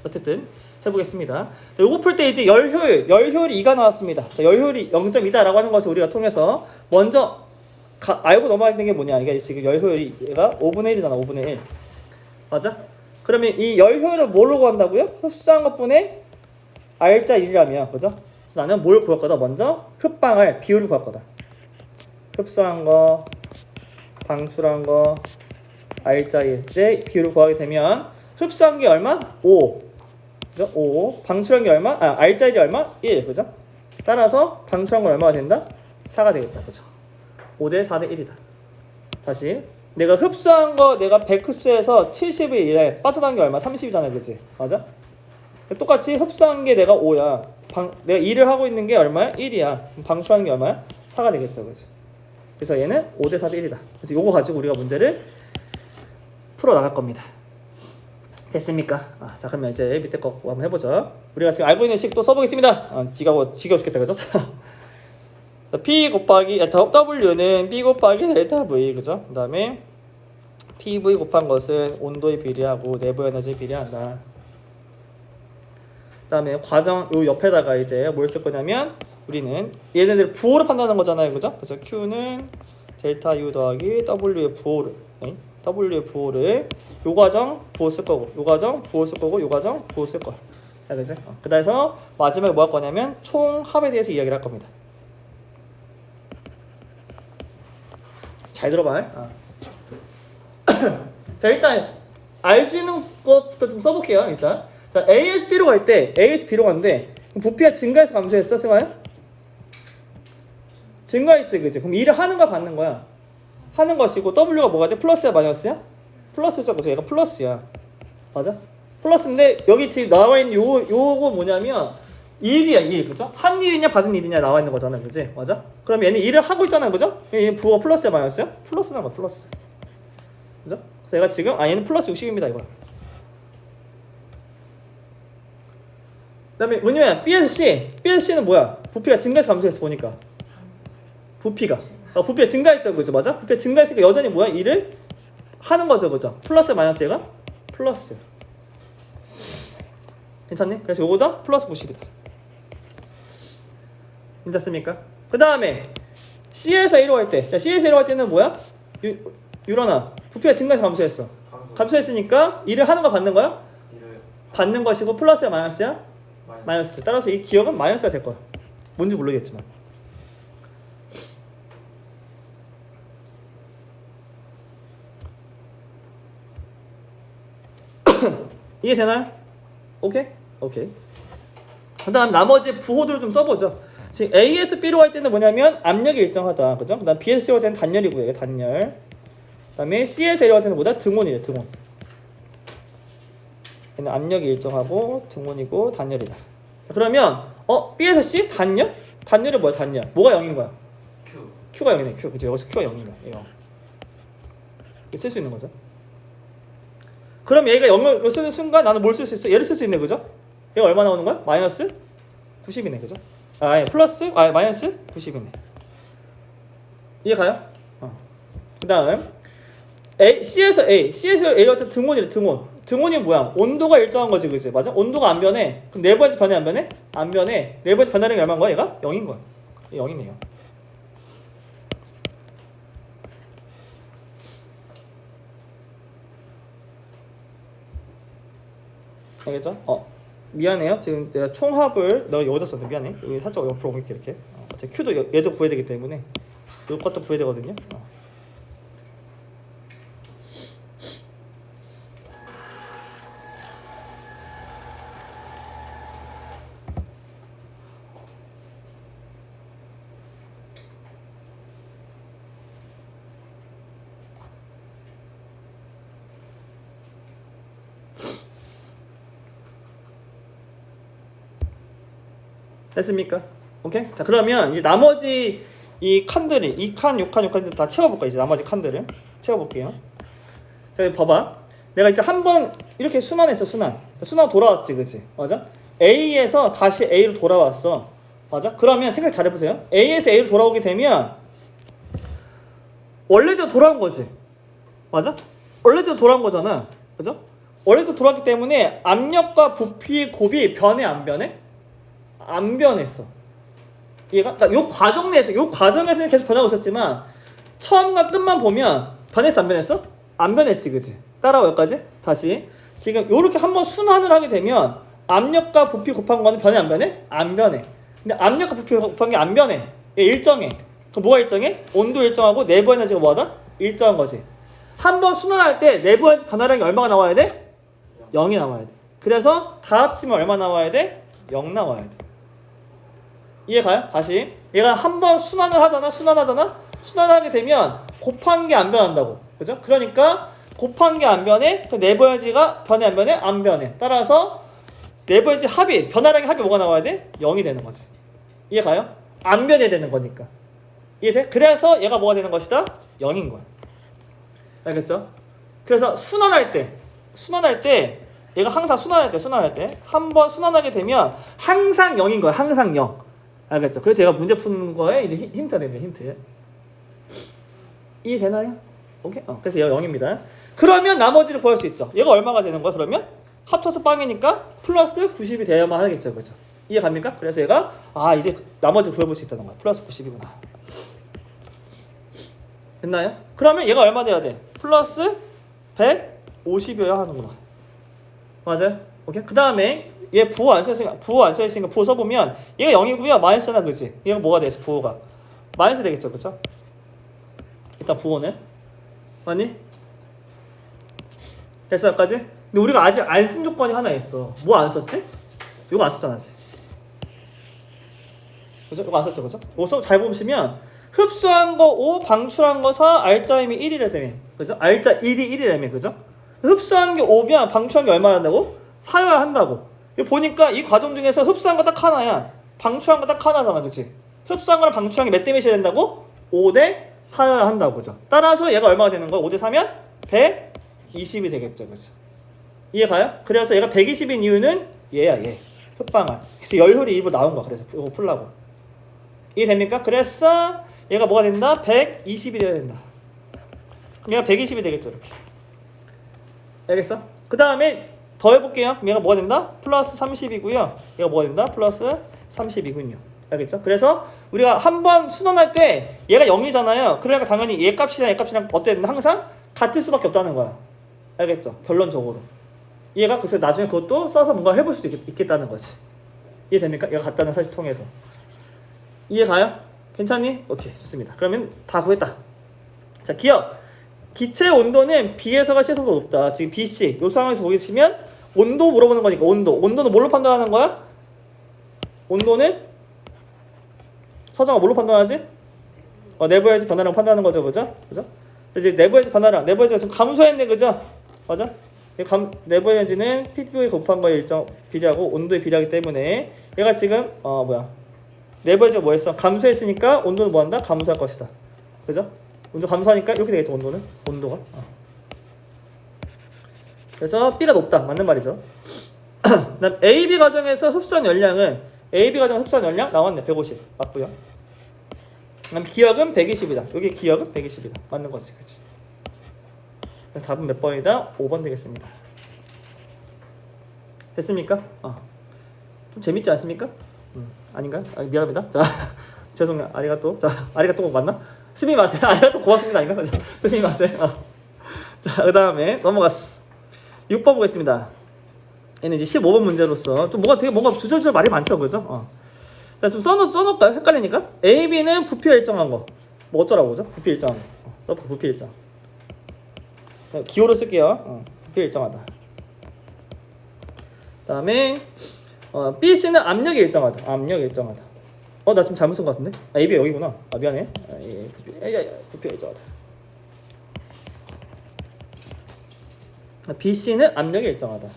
어쨌든 해보겠습니다. 요거 풀 때 이제 열효율이 2가 나왔습니다. 자, 열효율이 0.2다라고 하는 것을 우리가 통해서 먼저 알고 넘어야 되는 게 뭐냐? 이게 지금 열효율이 얘가 5분의 1이잖아. 5분의 1. 맞아? 그러면 이 열효율을 뭘로 구한다고요? 흡수한 것분의 R자 1이라면, 그죠? 그래서 나는 뭘 구할 거다? 먼저 흡방할 비율을 구할 거다. 흡수한 거, 방출한 거, R자 1의 비율을 구하게 되면 흡수한 게 얼마? 5. 그죠? 5. 방출한 게 얼마? R자 1이 얼마? 1. 그죠? 따라서 방출한 건 얼마가 된다? 4가 되겠다. 그죠? 5대 4대 1이다. 다시 내가 흡수한 거 내가 100 흡수해서 70의 1에 빠져나간 게 얼마? 30이잖아. 그치? 맞아? 똑같이 흡수한 게 내가 5야. 내가 2를 하고 있는 게 얼마야? 1이야. 방출하는 게 얼마야? 4가 되겠죠. 그치? 그래서 얘는 5대 4대 1이다. 그래서 요거 가지고 우리가 문제를 풀어 나갈 겁니다. 됐습니까? 자, 그러면 이제 밑에 거 한번 해보죠. 우리가 지금 알고 있는 식 또 써보겠습니다. 지겨워 죽겠다. 그죠? P 곱하기 W는 P 곱하기 델타 V. 그죠? 그 다음에 PV 곱한 것은 온도에 비례하고 내부 에너지에 비례한다. 그 다음에 과정 요 옆에다가 이제 뭘 쓸 거냐면 우리는 얘네들 부호로 판단하는 거잖아요. 그죠? 그래서 Q는 델타 U 더하기 W의 부호를 W의 부호를 요 과정 부호 쓸 거고 요 과정 부호 쓸 거고 요 과정 부호 쓸 거야. 알겠지? 그래서 마지막에 뭐 할 거냐면 총합에 대해서 이야기를 할 겁니다. 잘 들어봐. 자, 일단 알 수 있는 것부터 좀 써볼게요. 일단 자, ASB로 갈 때 ASB로 갔는데 부피가 증가해서 감소했어, 승아야? 증가했지, 그치? 그럼 일을 하는 거 받는 거야. 하는 것이고 W가 뭐가 돼? 플러스야, 마이너스야? 플러스죠. 그래서 얘가 플러스야. 맞아? 플러스인데 여기 지금 나와 있는 요거 뭐냐면 1이야, 1. 그죠? 한 일이냐 받은 일이냐 나와 있는 거잖아. 그지? 맞아? 그럼 얘는 일을 하고 있잖아. 그죠? 얘 부호가 플러스야, 마이너스야? 플러스나 봐, 플러스. 그죠? 그래서 얘가 지금 얘는 플러스 60입니다, 이거야. 그 다음에 뭐냐면 BSC는 뭐야? 부피가 증가해서 감소해서 보니까 부피가 증가했죠. 그죠? 맞아? 부피가 증가했으니까 여전히 뭐야? 일을 하는 거죠. 그죠? 플러스 마이너스 얘가? 플러스. 괜찮니? 그래서 요거다 플러스 90이다. 괜찮습니까? 그 그 다음에 C에서 A로 갈 때, 자 C에서 A로 갈 때는 뭐야? 유런아, 부피가 증가해서 감소했어. 감소했으니까 일을 하는 거 받는 거야? 이를 받는 것이고 플러스야 마이너스야? 마이너스. 마이너스. 따라서 이 기억은 마이너스가 될 거야. 뭔지 모르겠지만. 이해 되나요? 오케이? 오케이. 그 다음 나머지 부호들을 좀 써보죠. 지금 A에서 B로 갈 때는 뭐냐면 압력이 일정하다. 그죠? 그 다음 B에서 C로 갈 때는 단열이고요. 이게 단열. 그 다음에 C에서 A로 갈 때는 뭐다? 등온이래. 등온. 얘는 압력이 일정하고 등온이고 단열이다. 그러면 B에서 C? 단열? 단열이 뭐야? 단열. 뭐가 0인 거야? Q. Q가 0이네. Q. 그죠? 여기서 Q가 0인 거야. 0. 이렇게 쓸 수 있는 거죠. 그럼 얘가 0을 쓰는 순간 나는 뭘 쓸 수 있어? 얘를 쓸 수 있네. 그죠? 얘가 얼마 나오는 거야? 마이너스 90이네. 그죠? 아니 플러스 마이너스 90이네. 이해 가요? 그 다음 C에서 A로 할 때 등온이래. 등온이 뭐야? 온도가 일정한 거지. 그지? 맞아? 온도가 안 변해. 그럼 네번째 변해 안 변해? 안 변해. 네번째 변화량이 얼마인 거야? 얘가 0인 거야. 0이네요. 알겠죠? 미안해요. 지금 내가 총합을 내가 여기다 썼는데 미안해. 여기 살짝 옆으로 옮길게 이렇게. 제 Q도 얘도 구해야 되기 때문에 이것도 구해야 되거든요. 됐습니까? 오케이? 자 그러면 이제 나머지 이 칸들이 2칸, 6칸, 6칸 다 채워볼까? 이제 나머지 칸들을 채워볼게요. 자 여기 봐봐. 내가 이제 한번 이렇게 순환했어. 순환 돌아왔지. 그치? 맞아? A에서 다시 A로 돌아왔어. 맞아? 그러면 생각 잘 해보세요. A에서 A로 돌아오게 되면 원래대로 돌아온 거지. 맞아? 원래대로 돌아온 거잖아. 그죠? 원래대로 돌아왔기 때문에 압력과 부피, 곱이 변해 안 변해? 안 변했어. 얘가 그러니까 요 과정 내에서 요 과정에서는 계속 변하고 있었지만 처음과 끝만 보면 변했어 안 변했어? 안 변했지. 그지? 따라와 여기까지. 다시 지금 요렇게 한번 순환을 하게 되면 압력과 부피 곱한 거는 변해 안 변해? 안 변해. 근데 압력과 부피 곱한 게 안 변해. 얘 일정해. 그럼 뭐가 일정해? 온도 일정하고 내부 에너지가 뭐하다? 일정한 거지. 한번 순환할 때 내부 에너지 변화량이 얼마가 나와야 돼? 0이 나와야 돼. 그래서 다 합치면 얼마 나와야 돼? 0 나와야 돼. 이해 가요? 다시 얘가 한번 순환하잖아. 순환하게 되면 곱한 게 안 변한다고. 그죠? 그러니까 곱한 게 안 변해. 그 내부 에너지가 변해 안 변해? 안 변해. 따라서 내부 에너지 합이 변화량의 합이 뭐가 나와야 돼? 0이 되는 거지. 이해 가요? 안 변해야 되는 거니까. 이해돼? 그래서 얘가 뭐가 되는 것이다? 0인 거야. 알겠죠? 그래서 순환할 때 얘가 항상 순환할 때 한번 순환하게 되면 항상 0인 거야. 항상 0. 알겠죠? 그래서 제가 문제 푸는 거에 이제 힌트가 됩니다. 힌트. 이해되나요? 오케이? 그래서 얘가 0입니다. 그러면 나머지를 구할 수 있죠. 얘가 얼마가 되는 거야? 그러면 합쳐서 빵이니까 플러스 90이 돼야만 하겠죠. 그죠? 이해 갑니까? 그래서 얘가 이제 나머지 구해볼 수 있다는 거야. 플러스 90이구나. 됐나요? 그러면 얘가 얼마 돼야 돼? 플러스 150이어야 하는구나. 맞아요? 오케이? 그 다음에 얘 부호 안 써있으니까 부호 써보면 얘가 0이고요. 마이너스잖아. 그치? 얘가 뭐가 돼서 부호가 마이너스 되겠죠. 그쵸? 일단 부호는 맞니? 됐어 여기까지? 근데 우리가 아직 안 쓴 조건이 하나 있어. 뭐 안 썼지? 이거 안 썼잖아 아직. 그죠? 이거 안 썼죠. 그죠? 이거 잘 보시면 흡수한 거 5, 방출한 거 4, 알짜임이 1이라며. 그죠? 알짜 1이 1이라며. 그죠? 흡수한 게 5면 방출한 게 얼마나 한다고? 4여야 한다고. 보니까 이 과정 중에서 흡수한 거 딱 하나야. 방출한 거 딱 하나잖아. 그치? 흡수한 거랑 방출한 게 몇 대 몇이 된다고? 5대 4여야 한다고. 그죠? 따라서 얘가 얼마가 되는 거야? 5대 4면 120이 되겠죠. 그죠? 이해 가요? 그래서 얘가 120인 이유는 얘야 얘. 흡방알. 그래서 열혈이 일부 나온 거야. 그래서 이거 풀라고. 이해됩니까? 그래서 얘가 뭐가 된다? 120이 되어야 된다. 얘가 120이 되겠죠. 이렇게. 알겠어? 그 다음에 더 해볼게요. 얘가 뭐가 된다? 플러스 30이고요. 얘가 뭐가 된다? 플러스 30이군요. 알겠죠? 그래서 우리가 한번 순환할 때 얘가 0이잖아요. 그러니까 당연히 얘 값이랑 얘 값이랑 어때? 항상 같을 수밖에 없다는 거야. 알겠죠? 결론적으로. 얘가 그래서 나중에 그것도 써서 뭔가 해볼 수도 있겠다는 거지. 이해됩니까? 얘가 같다는 사실 통해서. 이해 가요? 괜찮니? 오케이, 좋습니다. 그러면 다 구했다. 자, 기억. 기체의 온도는 B에서가 C에서 더 높다. 지금 B, C 요 상황에서 보시면 온도 물어보는 거니까 온도는 뭘로 판단하는 거야? 온도는 서정아 뭘로 판단하지? 내부 에너지 변화량 판단하는 거죠, 그죠? 이제 내부 에너지 변화량, 내부 에너지가 지금 감소했네, 그죠? 맞아? 내부 에너지는 PV에 곱한 거에 일정 비례하고 온도에 비례하기 때문에 얘가 지금 내부 에너지가 뭐했어? 감소했으니까 온도는 뭐한다? 감소할 것이다, 그죠? 온도 감소하니까 이렇게 되겠죠, 온도가. 그래서 B가 높다, 맞는 말이죠. 그다음 AB 과정에서 흡수한 열량은 AB 과정 흡수한 열량 나왔네, 150 맞고요. 그다음 기억은 120이다. 여기 기억은 120이다. 맞는 거지, 그렇지? 그래서 답은 몇 번이다? 5번 되겠습니다. 됐습니까? 좀 재밌지 않습니까? 아닌가요? 미안합니다. 자, 죄송해요. 아리가또. 자, 아리가또 맞나? 스미마세. 아리가또 고맙습니다. 아닌가? 스미마세. 자, 그 다음에 넘어갔어. 6번 보겠습니다. 얘는 이제 15번 문제로서 좀 뭔가 주저주저 말이 많죠, 그죠? 자, 좀 써놓을까요? 헷갈리니까. A, B는 부피가 일정한 거. 뭐 어쩌라고, 그죠? 부피 일정한 거. 써볼게요, 부피 일정. 기호로 쓸게요. 부피 일정하다. 그 다음에 B, C는 압력이 일정하다. 압력이 일정하다. 나 좀 잘못 쓴 것 같은데? A, B 여기구나. 미안해. 부피가 일정하다. B, C는 압력이 일정하다.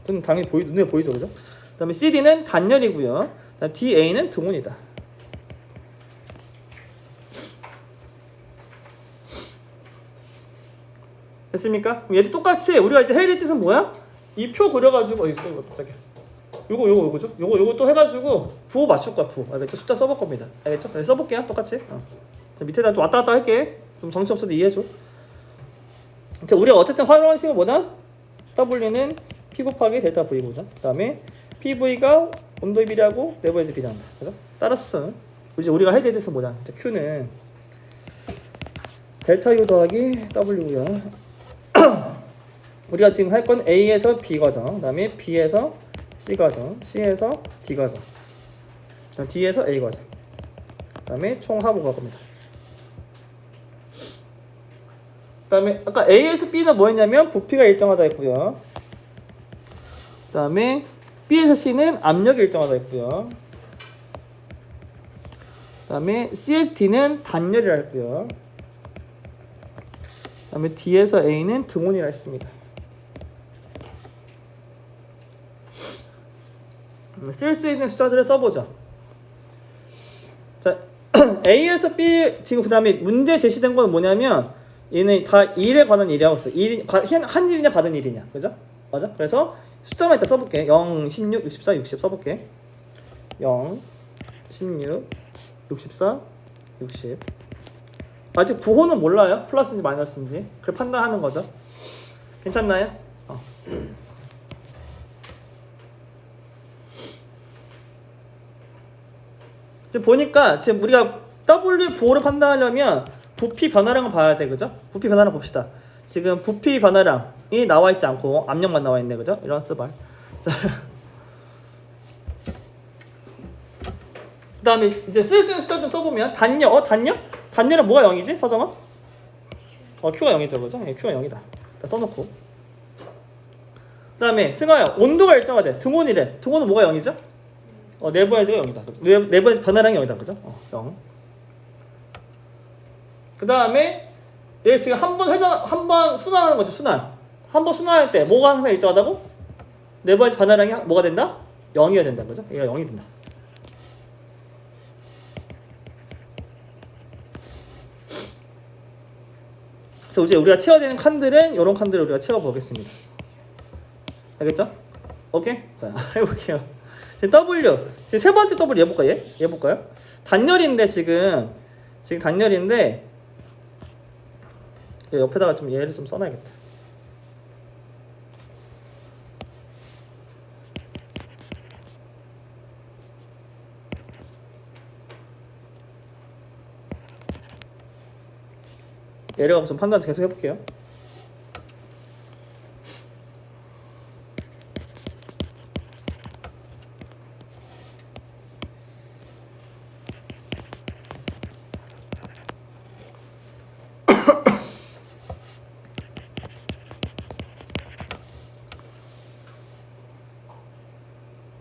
그럼 당연히 눈에 보이죠, 그죠? 그 다음에 C, D는 단열이고요. 그 다음에 D, A는 등온이다. 됐습니까? 그럼 얘도 똑같이 우리가 이제 해야 될 짓은 뭐야? 이 표 그려가지고 있어 이거 갑자기. 요거죠? 요거 또 해가지고 부호 맞출 거야, 부호. 알겠죠? 숫자 써볼 겁니다. 알겠죠? 네, 써볼게요, 똑같이. 자, 밑에다 좀 왔다 갔다 할게. 좀 정치 없어도 이해해줘. 자, 우리가 어쨌든 활용한 식은 뭐다? W는 P 곱하기 델타 V고죠. 그 다음에 PV가 온도에 비례하고 내부에서 비례한다. 그죠? 따라서 이제 우리가 해야 될 짓은 뭐냐? Q는 델타 U 더하기 W고요. 우리가 지금 할 건 A에서 B 과정, 그 다음에 B에서 C 과정, C에서 D 과정, D에서 A 과정, 그 다음에 총 합으로 갈 겁니다. 그 다음에 아까 A에서 B는 뭐였냐면 부피가 일정하다 했고요. 그 다음에 B에서 C는 압력이 일정하다 했고요. 그 다음에 C에서 D는 단열이라 했고요. 그 다음에 D에서 A는 등온이라 했습니다. 쓸 수 있는 숫자들을 써보자. 자, A에서 B 지금 그 다음에 문제 제시된 건 뭐냐면 얘는 다 일에 관한 일이라고 써. 한 일이냐 받은 일이냐, 그죠? 맞아? 그래서 숫자만 이따 써볼게. 0, 16, 64, 60 써볼게. 0, 16, 64, 60. 아직 부호는 몰라요. 플러스인지 마이너스인지. 그걸 판단하는 거죠. 괜찮나요? 지금 보니까 지금 우리가 W 부호를 판단하려면 부피 변화량을 봐야 돼, 그죠? 부피 변화량 봅시다. 지금 부피 변화량이 나와 있지 않고 압력만 나와 있네, 그죠? 이런 스발. 그 다음에 이제 쓸 수 있는 숫자 좀 써보면 단열, 단열은 뭐가 0이지? 서정아? Q가 0이죠, 그죠? Q가 0이다. 써놓고. 그 다음에 승아야, 온도가 일정하대. 등온이래. 등온은 뭐가 0이죠? 내부 에너지가 0이다. 내부 에너지 변화량이 0이다. 그죠? 0. 그 다음에 얘 지금 한 번 순환하는 거죠. 순환. 한 번 순환할 때 뭐가 항상 일정하다고? 내부 에너지 변화량이 뭐가 된다? 0이어야 된다. 그죠? 얘가 0이 된다. 그래서 이제 우리가 채워야 되는 칸들은 이런 칸들을 우리가 채워보겠습니다. 알겠죠? 오케이? 자, 해볼게요. W. 지금 세 번째 W 얘 볼까요? 얘 볼까요? 단열인데 지금 단열인데 옆에다가 좀 얘를 좀 써놔야겠다. 얘를 갖고 좀 판단 계속 해볼게요.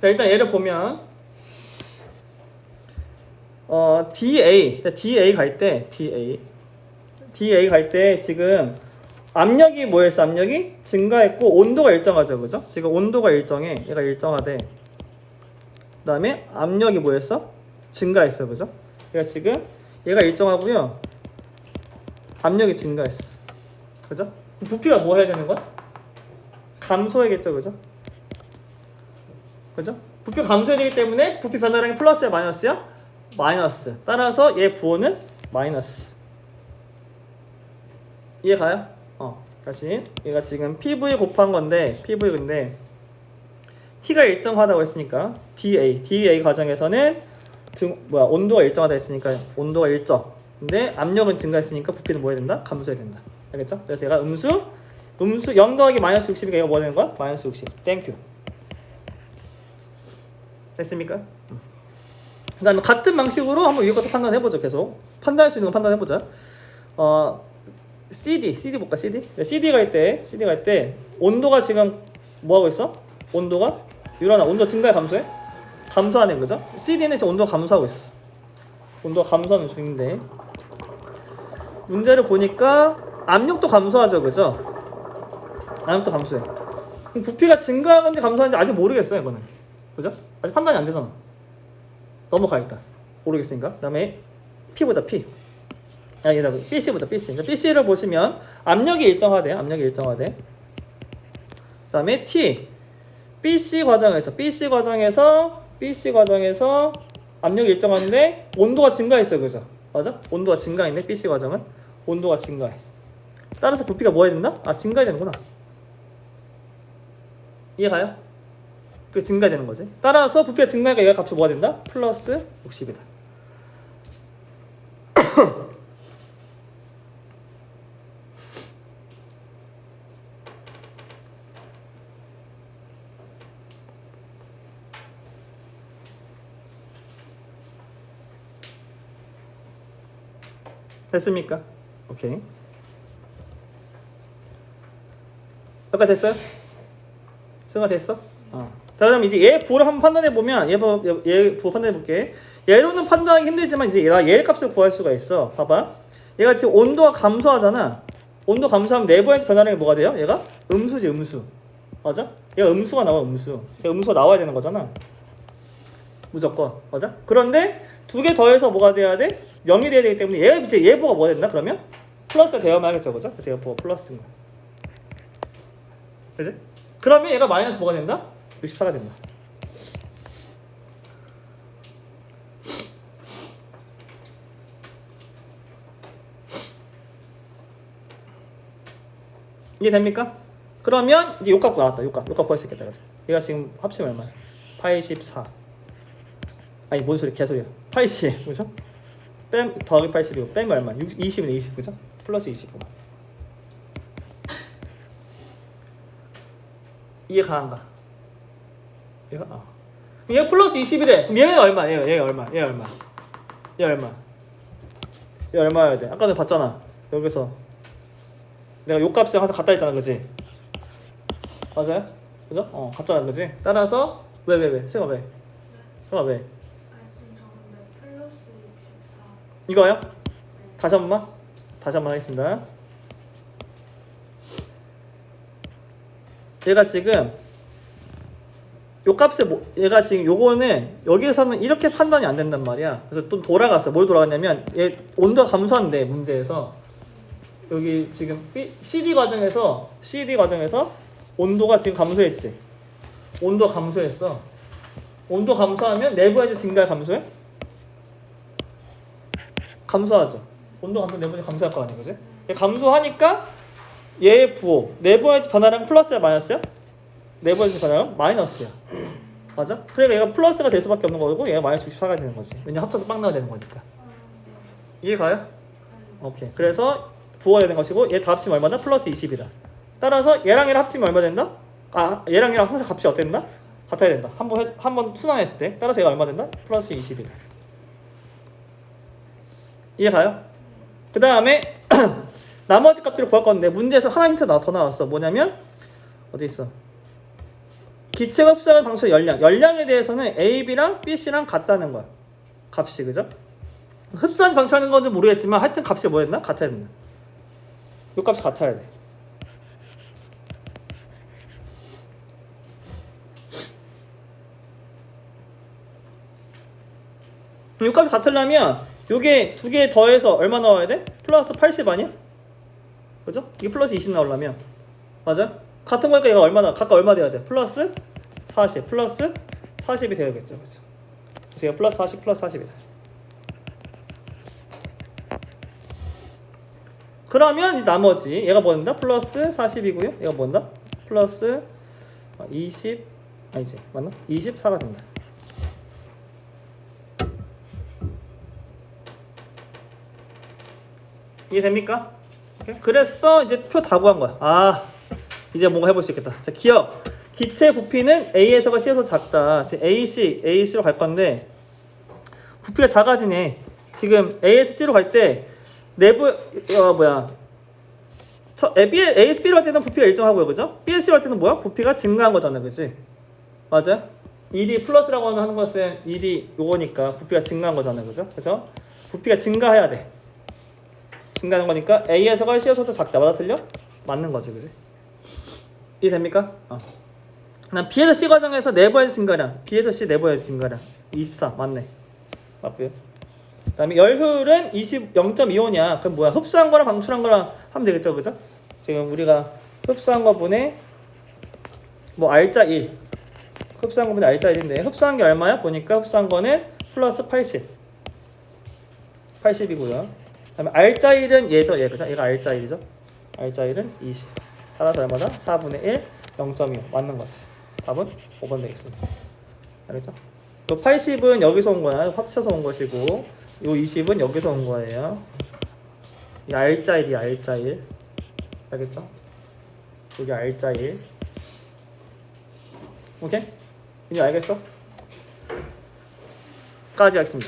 자, 일단 얘를 보면 DA 갈 때 DA 갈 때 지금 압력이 뭐였어? 압력이 증가했고 온도가 일정하죠, 그죠? 지금 온도가 일정해. 얘가 일정하대. 그다음에 압력이 뭐였어? 증가했어, 그죠? 얘가 일정하고요. 압력이 증가했어, 그죠? 부피가 뭐 해야 되는 거야? 감소해야겠죠, 그죠? 그죠? 부피가 감소해야 되기 때문에 부피 변화량이 플러스야, 마이너스야? 마이너스. 따라서 얘 부호는 마이너스. 이해 가요? 다시. 얘가 지금 PV 곱한 건데, PV 근데 T가 일정하다고 했으니까 DA 과정에서는 온도가 일정하다 했으니까 온도가 일정. 근데 압력은 증가했으니까 부피는 뭐 해야 된다? 감소해야 된다. 알겠죠? 그래서 얘가 음수 0 더하기 마이너스 60이니까 얘가 뭐 되는 거야? 마이너스 60. 땡큐. 됐습니까? 그 다음에 같은 방식으로 한번 이것도 판단해보죠. 계속 판단할 수 있는 거 판단해보자. CD 볼까? CD 갈 때 온도가 지금 뭐 하고 있어? 온도가 유란아 온도 증가해 감소해? 감소하네, 그죠? CD는 지금 온도가 감소하고 있어. 온도가 감소하는 중인데 문제를 보니까 압력도 감소하죠, 그죠? 압력도 감소해. 그럼 부피가 증가하는지 감소하는지 아직 모르겠어요, 이거는. 그죠? 아직 판단이 안 되잖아. 넘어가 일단. 모르겠으니까. 그다음에 P 보자, P. 얘다 BC 보자, BC. 그러니까 BC를 보시면 압력이 일정하대. 그다음에 T. BC 과정에서 압력이 일정한데 온도가 증가했어요, 그죠? 맞아? 온도가 증가했네. BC 과정은 온도가 증가해. 따라서 부피가 뭐 해야 된다? 증가해야 되는구나. 이해가요? 부피가 증가되는 거지. 따라서 부피가 증가하니까 얘가 값이 뭐가 된다? 플러스 60이다. 됐습니까? 오케이. 여기까지 됐어요? 승화 됐어? 다음 이제 얘 부호를 한번 판단해 보면 얘 부호 판단해 볼게. 얘로는 판단하기 힘들지만 이제 얘 값을 구할 수가 있어. 봐봐. 얘가 지금 온도가 감소하잖아. 온도 감소하면 내부에서 변화량이 뭐가 돼요? 얘가 음수지, 음수. 맞아? 얘가 음수가 나와, 음수. 얘가 음수가 나와야 되는 거잖아. 무조건. 맞아? 그런데 두 개 더해서 뭐가 돼야 돼? 0이 돼야 되기 때문에 얘가 이제 얘 부호가 뭐가 된다? 그러면 플러스가 되어야만 하겠죠, 그죠? 그래서 얘가 부호가 플러스인 거야. 그지? 그러면 얘가 마이너스 뭐가 된다? 64가 된다. 이해 됩니까? 그러면 이제 요값 나왔다. 요값 구할 수 있겠다. 얘가 지금 합치면 얼마야? 84. 아니 뭔 소리? 개소리야. 80. 그죠? 더하기 80이고 빼면 얼마? 20이네 20. 그죠? 플러스 29. 이해 가는가? 얘가 플러스 20이래. 그럼 얘는 얼마? 얘 얼마여야 돼? 아까 내가 봤잖아. 여기서 내가 요 값을 항상 갖다 했잖아, 그지? 맞아요? 그죠? 갖잖아, 그지? 따라서 왜? 승아 왜? 근데 플러스 64. 이거요? 다시 한 번만 하겠습니다. 얘가 지금 요 값을 얘가 지금 요거는 여기에서는 이렇게 판단이 안 된단 말이야. 그래서 또 돌아갔어. 뭘 돌아갔냐면 얘 온도가 감소한대, 문제에서. 여기 지금 CD 과정에서 온도가 지금 감소했지. 온도 감소했어. 온도 감소하면 내부 에너지 증가 감소해? 감소하죠. 온도 감소 내부 에너지 감소할 거 아니야, 그지? 감소하니까 얘의 부호 내부 에너지 변화량 플러스야, 마이너스야? 내부 에너지 변화량 마이너스야. 맞아? 그러니까 얘가 플러스가 될 수밖에 없는 거고 얘가 마이너스 64가 되는 거지. 왜냐 합쳐서 빵 나야 되는 거니까. 이해 가요? 오케이. 그래서 부호가 되는 것이고 얘 다 합치면 얼마다? 플러스 20이다. 따라서 얘랑 얘랑 합치면 얼마 된다? 아 얘랑 얘랑 항상 값이 어떻게 된다? 같아야 된다. 한번 순환했을 때 따라서 얘가 얼마 된다? 플러스 20이다. 이해 가요? 그 다음에 나머지 값들을 구할 건데 문제에서 하나 힌트 더 나왔어. 뭐냐면 어디 있어? 기체 흡수하는 방식의 열량에 대해서는 A, B랑 B, C랑 같다는 거야. 값이 그죠? 흡수하는 방식하는 건지 모르겠지만 하여튼 값이 뭐였나? 같아야 된다. 요 값이 같아야 돼. 요 값이 같으려면 요게 두 개 더해서 얼마 나와야 돼? 플러스 80 아니야? 그죠? 이게 플러스 20 나오려면 맞아? 같은 거니까 얘가 얼마나 각각 얼마 돼야 돼? 플러스 40 플러스 40이 되어야겠죠. 그죠? 그래서 얘가 플러스 40 플러스 40이다. 그러면 이 나머지 얘가 뭐 된다? 플러스 40이고요. 얘가 뭐 된다? 플러스 20 아니지 맞나? 24가 된다. 이해됩니까? 오케이? 그래서 이제 표 다 구한 거야. 아 이제 뭔가 해볼 수 있겠다. 자 기억 기체 부피는 A에서가 C에서 작다. 지금 AC로 갈 건데 부피가 작아지네. 지금 A에서 C로 갈 때 내부 A에서 B로 갈 때는 부피가 일정하고요, 그죠? B에서 C로 갈 때는 뭐야? 부피가 증가한 거잖아, 그지? 맞아? 1이 플러스라고 하는 것은 1이 요거니까 부피가 증가한 거잖아, 그죠? 그래서 부피가 증가해야 돼. 증가하는 거니까 A에서가 C에서부터 작다. 맞아 틀려? 맞는 거지, 그지? 이해됩니까? 그다음 B에서 C 과정에서 내부에서 증가량, B에서 C 내부에서 증가량 24 맞네. 맞고요. 그다음에 열효율은 0.25냐? 그럼 뭐야? 흡수한 거랑 방출한 거랑 하면 되겠죠, 그죠? 지금 우리가 흡수한 거 분의 뭐 알짜 1, 흡수한 거 분의 알짜 1인데 흡수한 게 얼마야? 보니까 흡수한 거는 플러스 80이고요. 그다음에 알짜 1은 얘죠, 얘 그죠? 얘가 알짜 1이죠. 알짜 1은 20. 따라서 얼마다? 4분의 1, 0.25 맞는 거지. 답은 5번 되겠습니다. 알겠죠? 요 80은 여기서 온 거야. 합쳐서 온 것이고 요 20은 여기서 온 거예요. 이 알짜 1이 알짜 1. 알겠죠? 여기 알짜 1. 오케이? 이제 알겠어? 까지 하겠습니다.